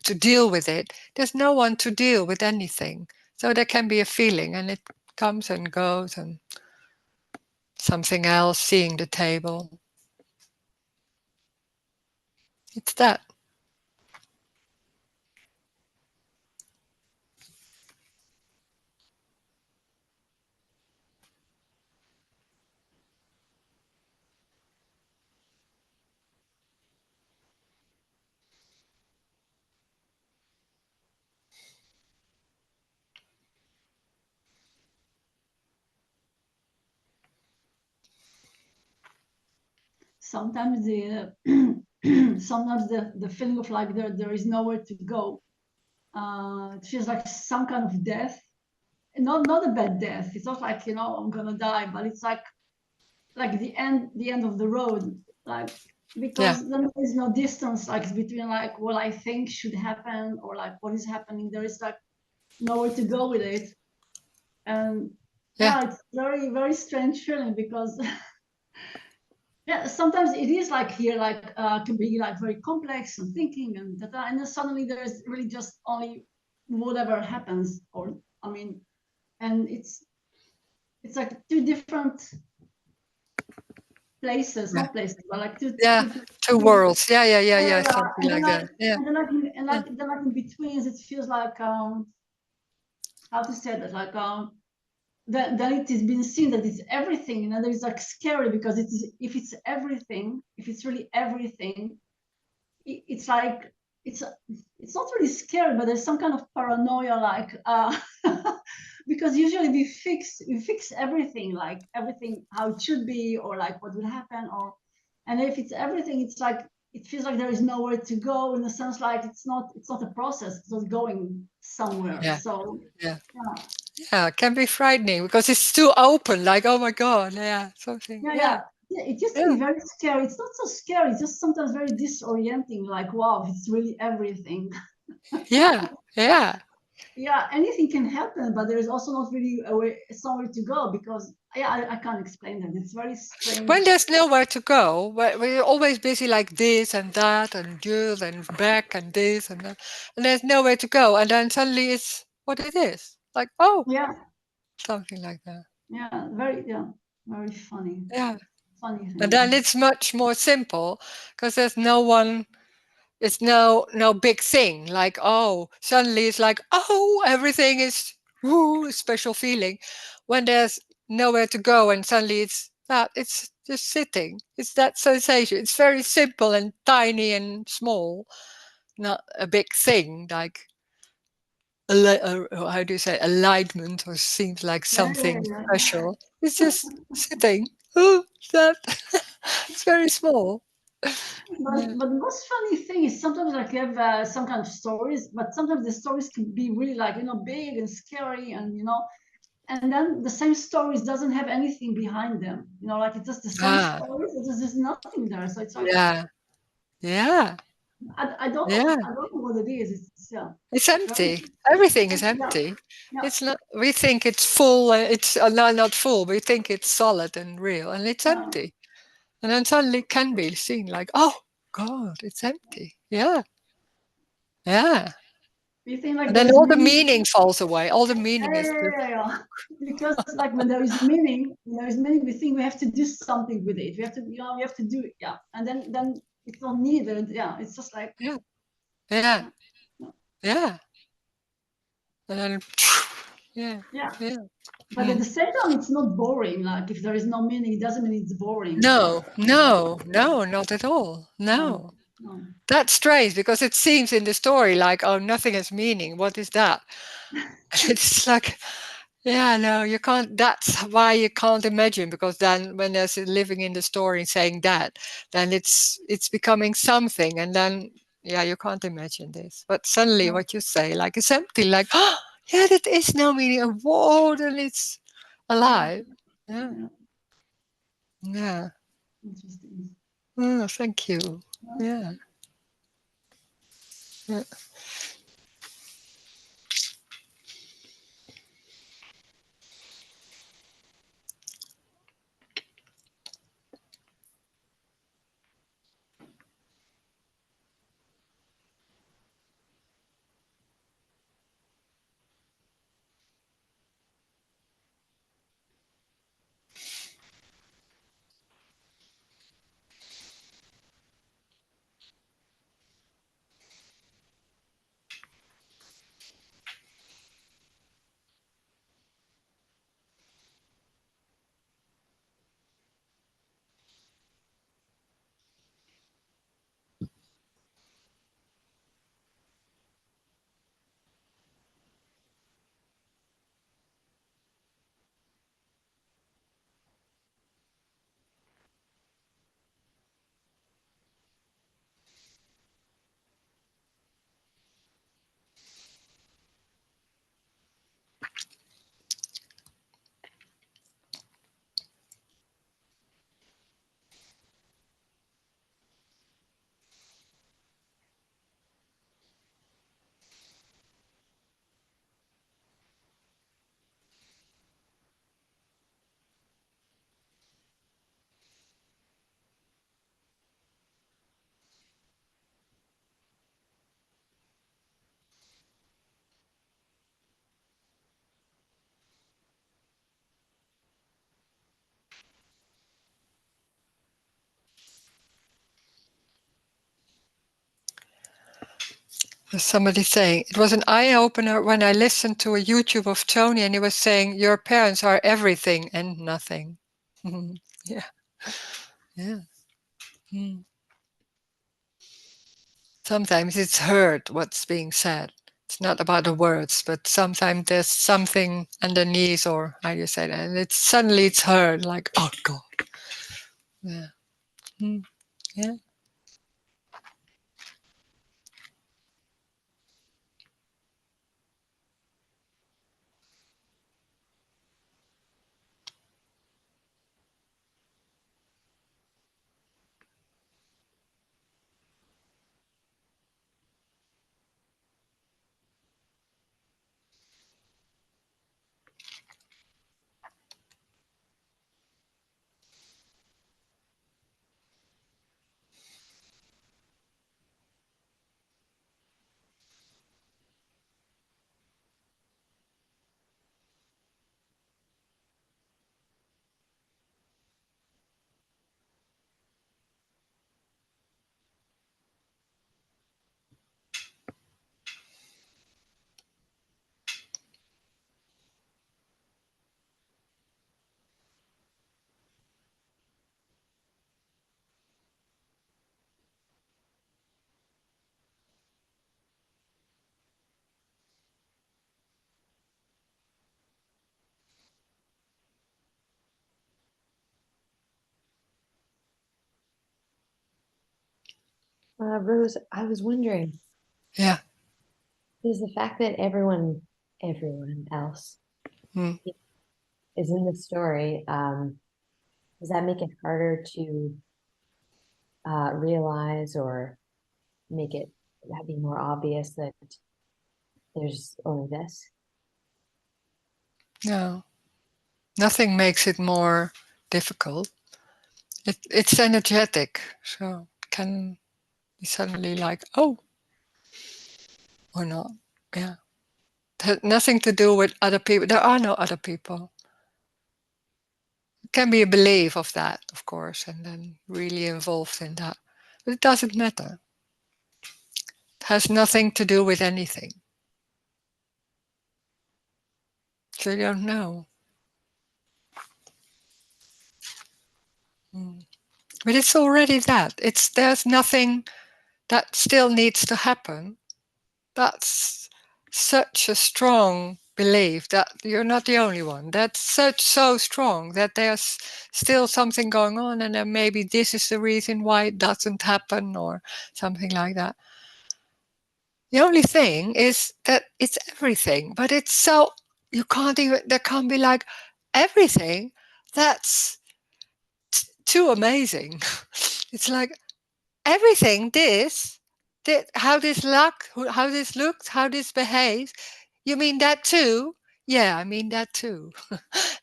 to deal with it. There's no one to deal with anything. So there can be a feeling, and it comes and goes, and something else, seeing the table. It's that. sometimes the sometimes the feeling of like there is nowhere to go. It feels like some kind of death. Not a bad death. It's not like, you know, I'm gonna die, but it's like the end of the road, like, because then there is no distance like between like what I think should happen or like what is happening. There is like nowhere to go with it. And it's very, very strange feeling, because sometimes it is like here, like can be like very complex and thinking and that, and then suddenly there is really just only whatever happens, or I mean, and it's like two different places, not places, but like two worlds. Yeah, something like that. Yeah. And then like in between, it feels like how to say that, like then it has been seen that it's everything, and then it's like scary, because if it's everything, if it's really everything, it's like it's not really scary, but there's some kind of paranoia, like because usually we fix everything, like everything how it should be, or like what will happen, or, and if it's everything, it's like it feels like there is nowhere to go, in the sense like it's not a process, it's not going somewhere. So it can be frightening because it's too open, like, oh my god, something. It used to be very scary. It's not so scary, it's just sometimes very disorienting, like, wow, it's really everything. Yeah, anything can happen, but there is also not really somewhere to go, because I can't explain that. It's very strange. When there's nowhere to go, we're always busy like this and that and this and back and this and that, and there's nowhere to go, and then suddenly it's what it is, like, oh, something like that. Very funny. Funny thing. And then it's much more simple, because there's no one. It's no big thing, like, oh, suddenly it's like, oh, everything is a special feeling, when there's nowhere to go, and suddenly it's just sitting. It's that sensation. It's very simple and tiny and small, not a big thing, like how do you say, alignment, or seems like something special. It's just sitting. Oh, that it's very small. But the most funny thing is sometimes like you have some kind of stories, but sometimes the stories can be really like, you know, big and scary, and you know, and then the same stories doesn't have anything behind them, you know, like it's just the same stories, there's just nothing there. So it's like I don't know what it is. It's empty. Everything is empty. It's not. We think it's full. It's not full. We think it's solid and real, and it's empty. And then suddenly it can be seen like, oh God, it's empty. Yeah. You think like and then all the meaning falls away. All the meaning is because like when there is meaning, we think we have to do something with it. We have to, you know, we have to do it. And then it's not needed. It's just like yeah. And then But at the same time, it's not boring. Like if there is no meaning, it doesn't mean it's boring. No, not at all. No. That's strange, because it seems in the story like, oh, nothing has meaning. What is that? It's like, no, you can't. That's why you can't imagine, because then when there's living in the story saying that, then it's becoming something, and then you can't imagine this. But suddenly, what you say, like, it's empty, like, oh, that is no meaning. And whoa, then it's alive. Yeah. Interesting. Oh, thank you. Yeah. Somebody saying, it was an eye-opener when I listened to a YouTube of Tony and he was saying, your parents are everything and nothing. Yeah. Yeah. Mm. Sometimes it's heard what's being said. It's not about the words, but sometimes there's something underneath, or how you say that, and it's suddenly it's heard, like, oh God. Yeah. Mm. Yeah. Rose, I was wondering. Yeah. Is the fact that everyone else is in the story, does that make it harder to realize or make it be more obvious that there's only this? No. Nothing makes it more difficult. It's energetic, so it can be suddenly like, oh, or not. Yeah. It had nothing to do with other people. There are no other people. It can be a belief of that, of course, and then really involved in that. But it doesn't matter. It has nothing to do with anything. So you don't know. But it's already that. There's nothing that still needs to happen. That's such a strong belief that you're not the only one. That's so strong that there's still something going on, and then maybe this is the reason why it doesn't happen, or something like that. The only thing is that it's everything, but it's so, you can't even, there can't be like everything. That's too amazing. It's like everything, how this how this looks, how this behaves. You mean that too? Yeah, I mean that too.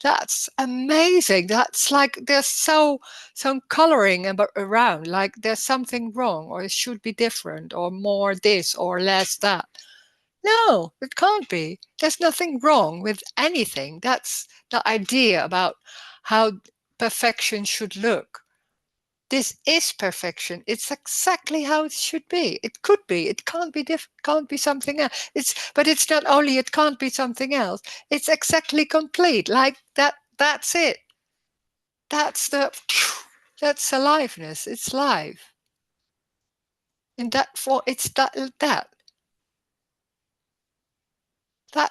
That's amazing. That's like there's some coloring around, like there's something wrong, or it should be different, or more this or less that. No, it can't be. There's nothing wrong with anything. That's the idea about how perfection should look. This is perfection. It's exactly how it should be. It could be. It can't be can't be something else. But it's not only it can't be something else. It's exactly complete. Like that. That's it. That's aliveness. It's live. In that form, it's that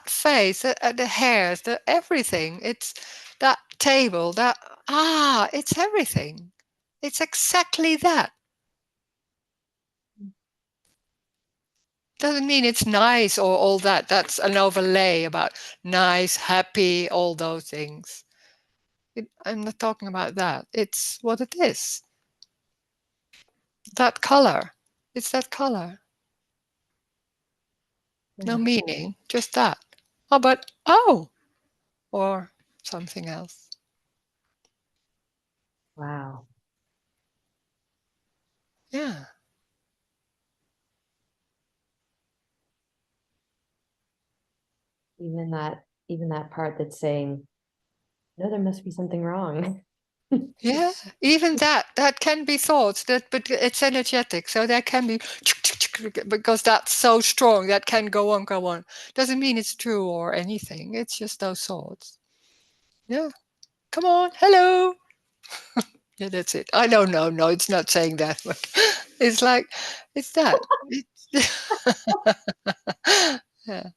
face, the hairs, the everything. It's that table. It's everything. It's exactly that. Doesn't mean it's nice or all that. That's an overlay about nice, happy, all those things. I'm not talking about that. It's what it is. That color. It's that color. No meaning, just that. Oh, but, or something else. Wow. Yeah. Even that part that's saying, no, there must be something wrong. Yeah, even that can be thoughts, but it's energetic, so there can be because that's so strong, that can go on, doesn't mean it's true or anything. It's just those thoughts. Yeah. Come on. Hello. Yeah, that's it. I don't know. No, it's not saying that. But it's like, it's that. Yeah.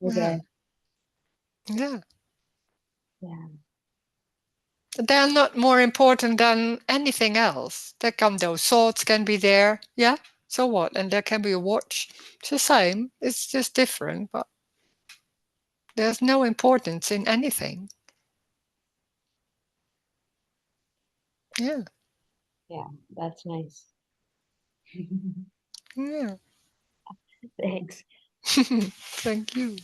Okay. Yeah. Yeah. They're not more important than anything else. Those thoughts can be there. Yeah. So what? And there can be a watch. It's the same. It's just different, but there's no importance in anything. Yeah. Yeah, that's nice. Yeah. Thanks. Thank you.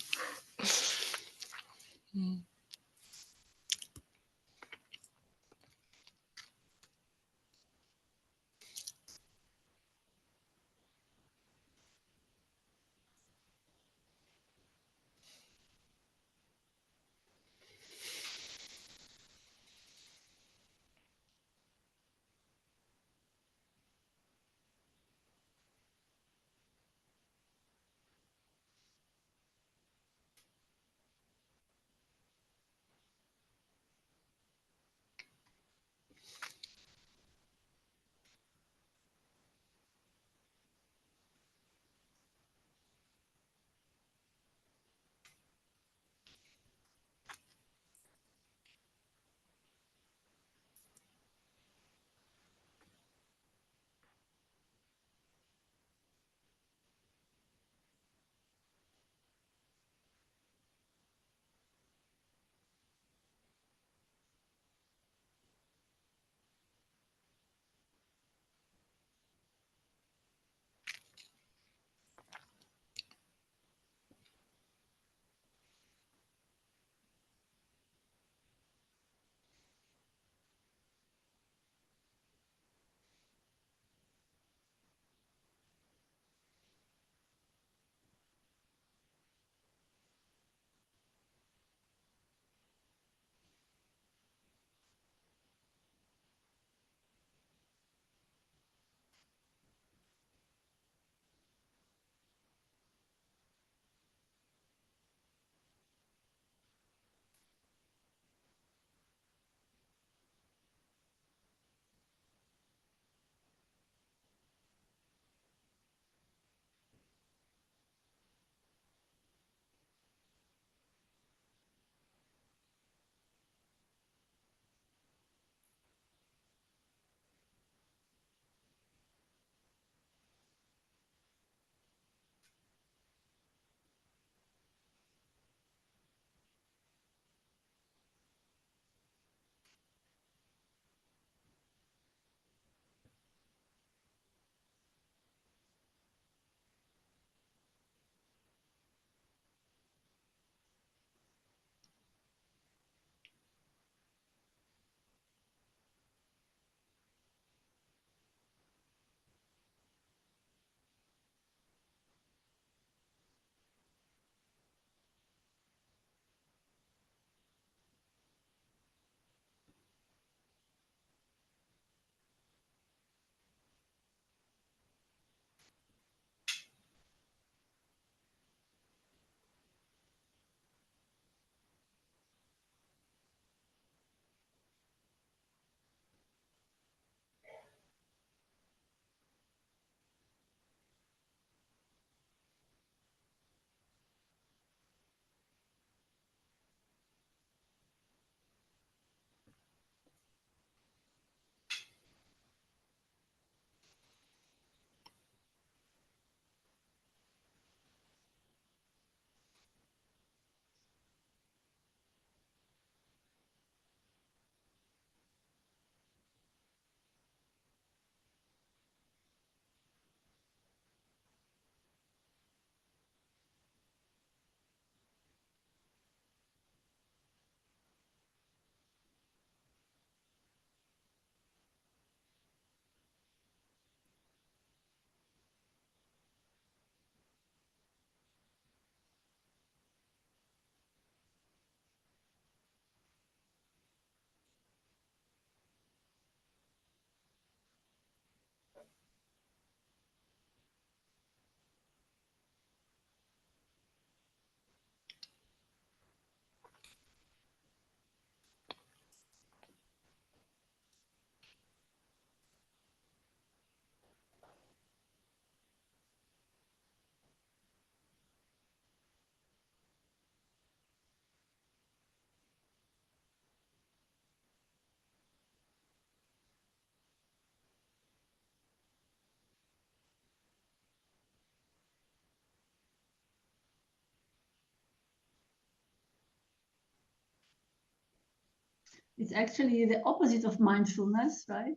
It's actually the opposite of mindfulness, right?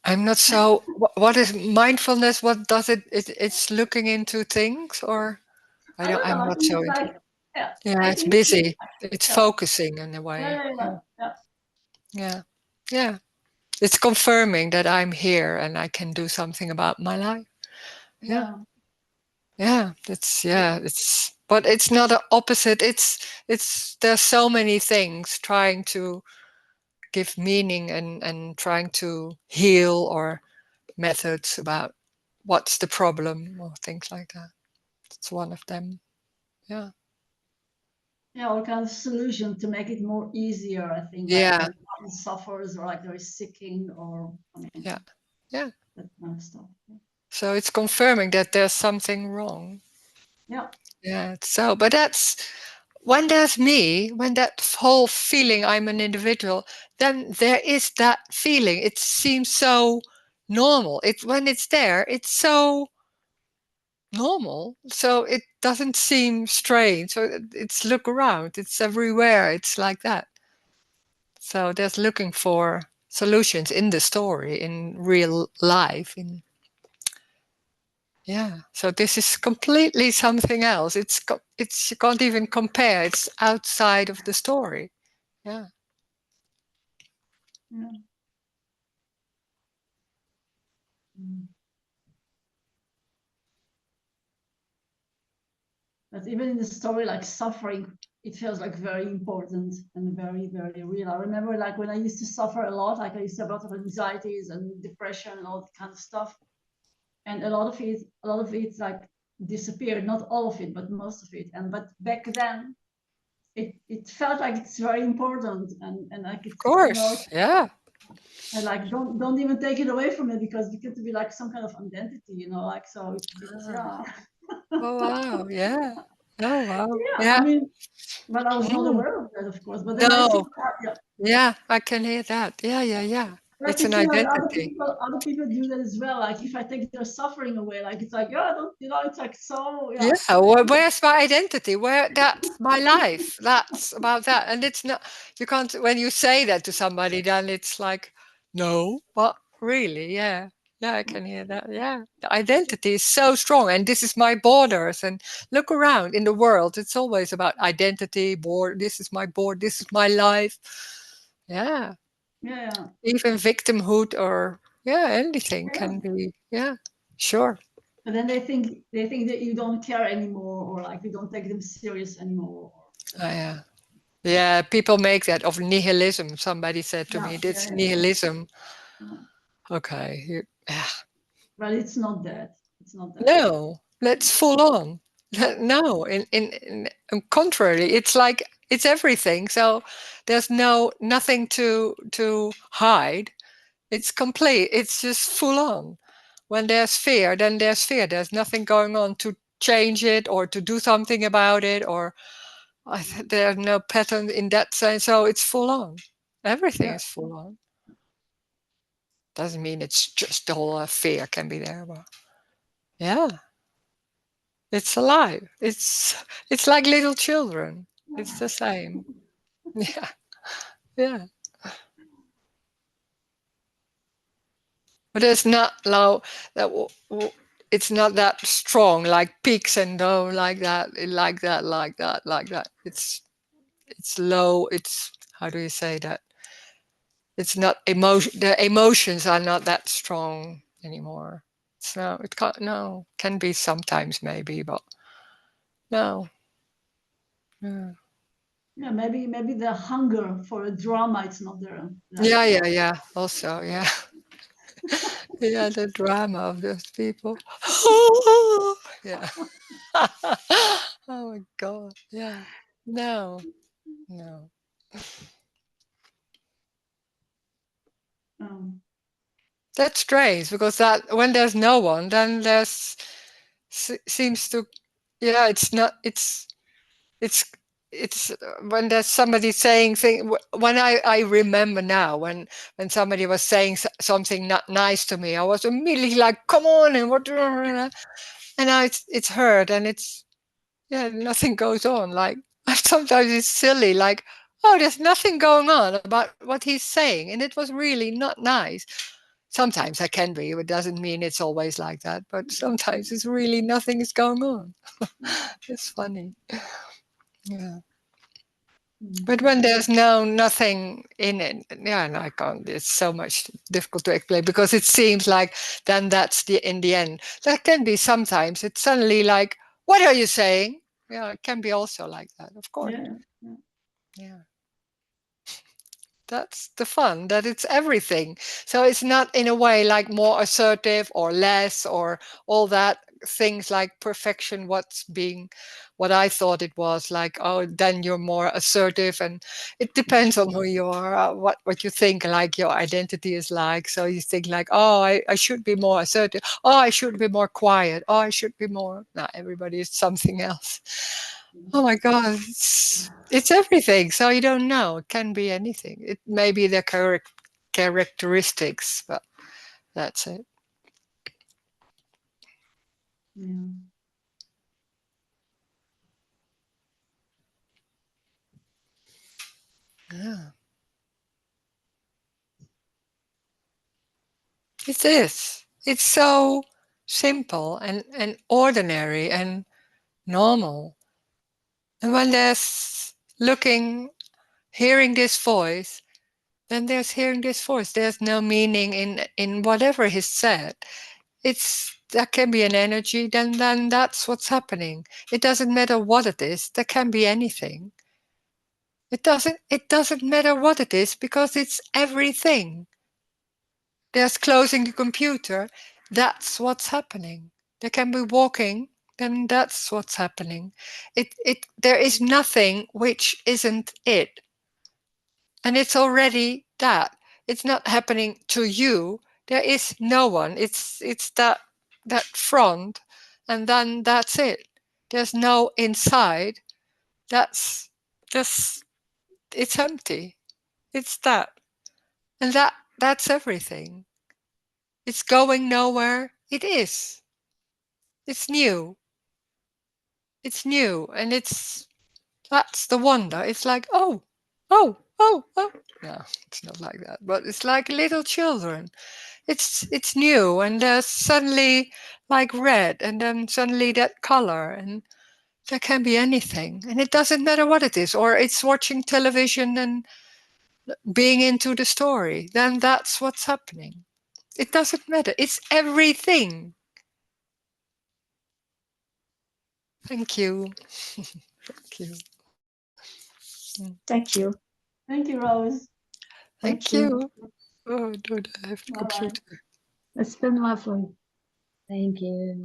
I'm not so. What is mindfulness? What does it? It's looking into things, or I don't know. I'm I not think so it's into. like, yeah, Yeah, I it's think it's, busy. It's yeah, focusing in a way. yeah. Yeah. It's confirming that I'm here and I can do something about my life. Yeah. But it's not an opposite. There's so many things trying to give meaning and trying to heal, or methods about what's the problem or things like that. It's one of them. Yeah. Yeah, or kind of solution to make it more easier, I think. Yeah. Like when one suffers, or like there is sicking, or I mean, Yeah. that kind of stuff. So it's confirming that there's something wrong. Yeah. Yeah. So, but that's when there's me, when that whole feeling I'm an individual, then there is that feeling. It seems so normal. When it's there, it's so normal. So it doesn't seem strange. So it's look around. It's everywhere. It's like that. So there's looking for solutions in the story, in real life. So this is completely something else. You can't even compare. It's outside of the story. Yeah. But even in the story, like suffering, it feels like very important and very, very real. I remember like when I used to suffer a lot, like I used to have a lot of anxieties and depression and all that kind of stuff. And a lot of it like disappeared, not all of it, but most of it. But back then it felt like it's very important, and like it's, of course, yeah. And like don't even take it away from it, because it could be like some kind of identity, like, so it's yeah. Oh wow, yeah. Oh wow. Yeah, I mean, but I was not aware of that, of course. But then I see, yeah, I can hear that. Yeah. I It's can an see like identity. other people do that as well. Like if I take their suffering away, like it's like, yeah, don't, it's like so, yeah. Where's my identity? That's my life. That's about that. And it's not, you can't, when you say that to somebody, then it's like, no, but really, yeah, I can hear that. Yeah, the identity is so strong, and this is my borders. And look around in the world, it's always about identity, board. This is my board. This is my life. Yeah. Even victimhood, or anything can be. Yeah, sure. And then they think that you don't care anymore, or like you don't take them serious anymore. Yeah, people make that of nihilism. Somebody said to me, "It's nihilism." Okay. But it's not that. It's not that. No, that's full on. No, in contrary, it's like it's everything. So there's nothing to hide. It's complete. It's just full on. When there's fear, then there's fear. There's nothing going on to change it or to do something about it, or there's no pattern in that sense. So it's full on. Everything is full on. Doesn't mean it's just all fear can be there, but yeah, it's alive. It's like little children. It's the same. Yeah. But it's not low. It's not that strong, like peaks and low, like that. It's low. It's, how do you say that? It's not emotion. The emotions are not that strong anymore. So it can't. No, can be sometimes maybe, but no. Yeah, maybe the hunger for a drama, it's not there. Yeah. Also, yeah. Yeah, the drama of those people. Yeah. Oh my God. Yeah. No. That's strange, because that when there's no one, then there's seems to, it's not. It's when there's somebody saying thing. When I remember now when somebody was saying something not nice to me, I was immediately like, come on, and what, and now it's heard, and it's nothing goes on. Like sometimes it's silly, like, oh, there's nothing going on about what he's saying. And it was really not nice. Sometimes I can be, it doesn't mean it's always like that, but sometimes it's really nothing is going on. It's funny. Yeah. But when there's nothing in it, yeah, and I can't, it's so much difficult to explain because it seems like then that's in the end. That can be sometimes, it's suddenly like, what are you saying? Yeah, it can be also like that, of course. Yeah. That's the fun, that it's everything. So it's not in a way like more assertive or less or all that things like perfection, what I thought it was like, oh, then you're more assertive, and it depends on who you are, what you think like your identity is like. So you think like, oh, I should be more assertive. Oh, I should be more quiet. Oh, I should be more, no, everybody is something else. Oh my God, it's everything. So you don't know. It can be anything. It may be the characteristics, but that's it. Yeah. Yeah. It is. It's so simple and ordinary and normal. And when there's hearing this voice, then there's hearing this voice. There's no meaning in whatever is said. That can be an energy, then that's what's happening. It doesn't matter what it is. There can be anything. It doesn't matter what it is because it's everything. There's closing the computer. That's what's happening. There can be walking. Then that's what's happening. There is nothing which isn't it. And it's already that. It's not happening to you. There is no one. It's that front, and then that's it. There's no inside. That's just, it's empty. It's that. And that's everything. It's going nowhere. It is. It's new. It's new. And that's the wonder. It's like, oh. No, it's not like that. But it's like little children. It's new, and there's suddenly like red, and then suddenly that color, and there can be anything, and it doesn't matter what it is. Or it's watching television and being into the story. Then that's what's happening. It doesn't matter. It's everything. Thank you. Thank you. Thank you. Thank you, Rose. Thank you. Oh, don't I have the computer? It's been lovely. Thank you.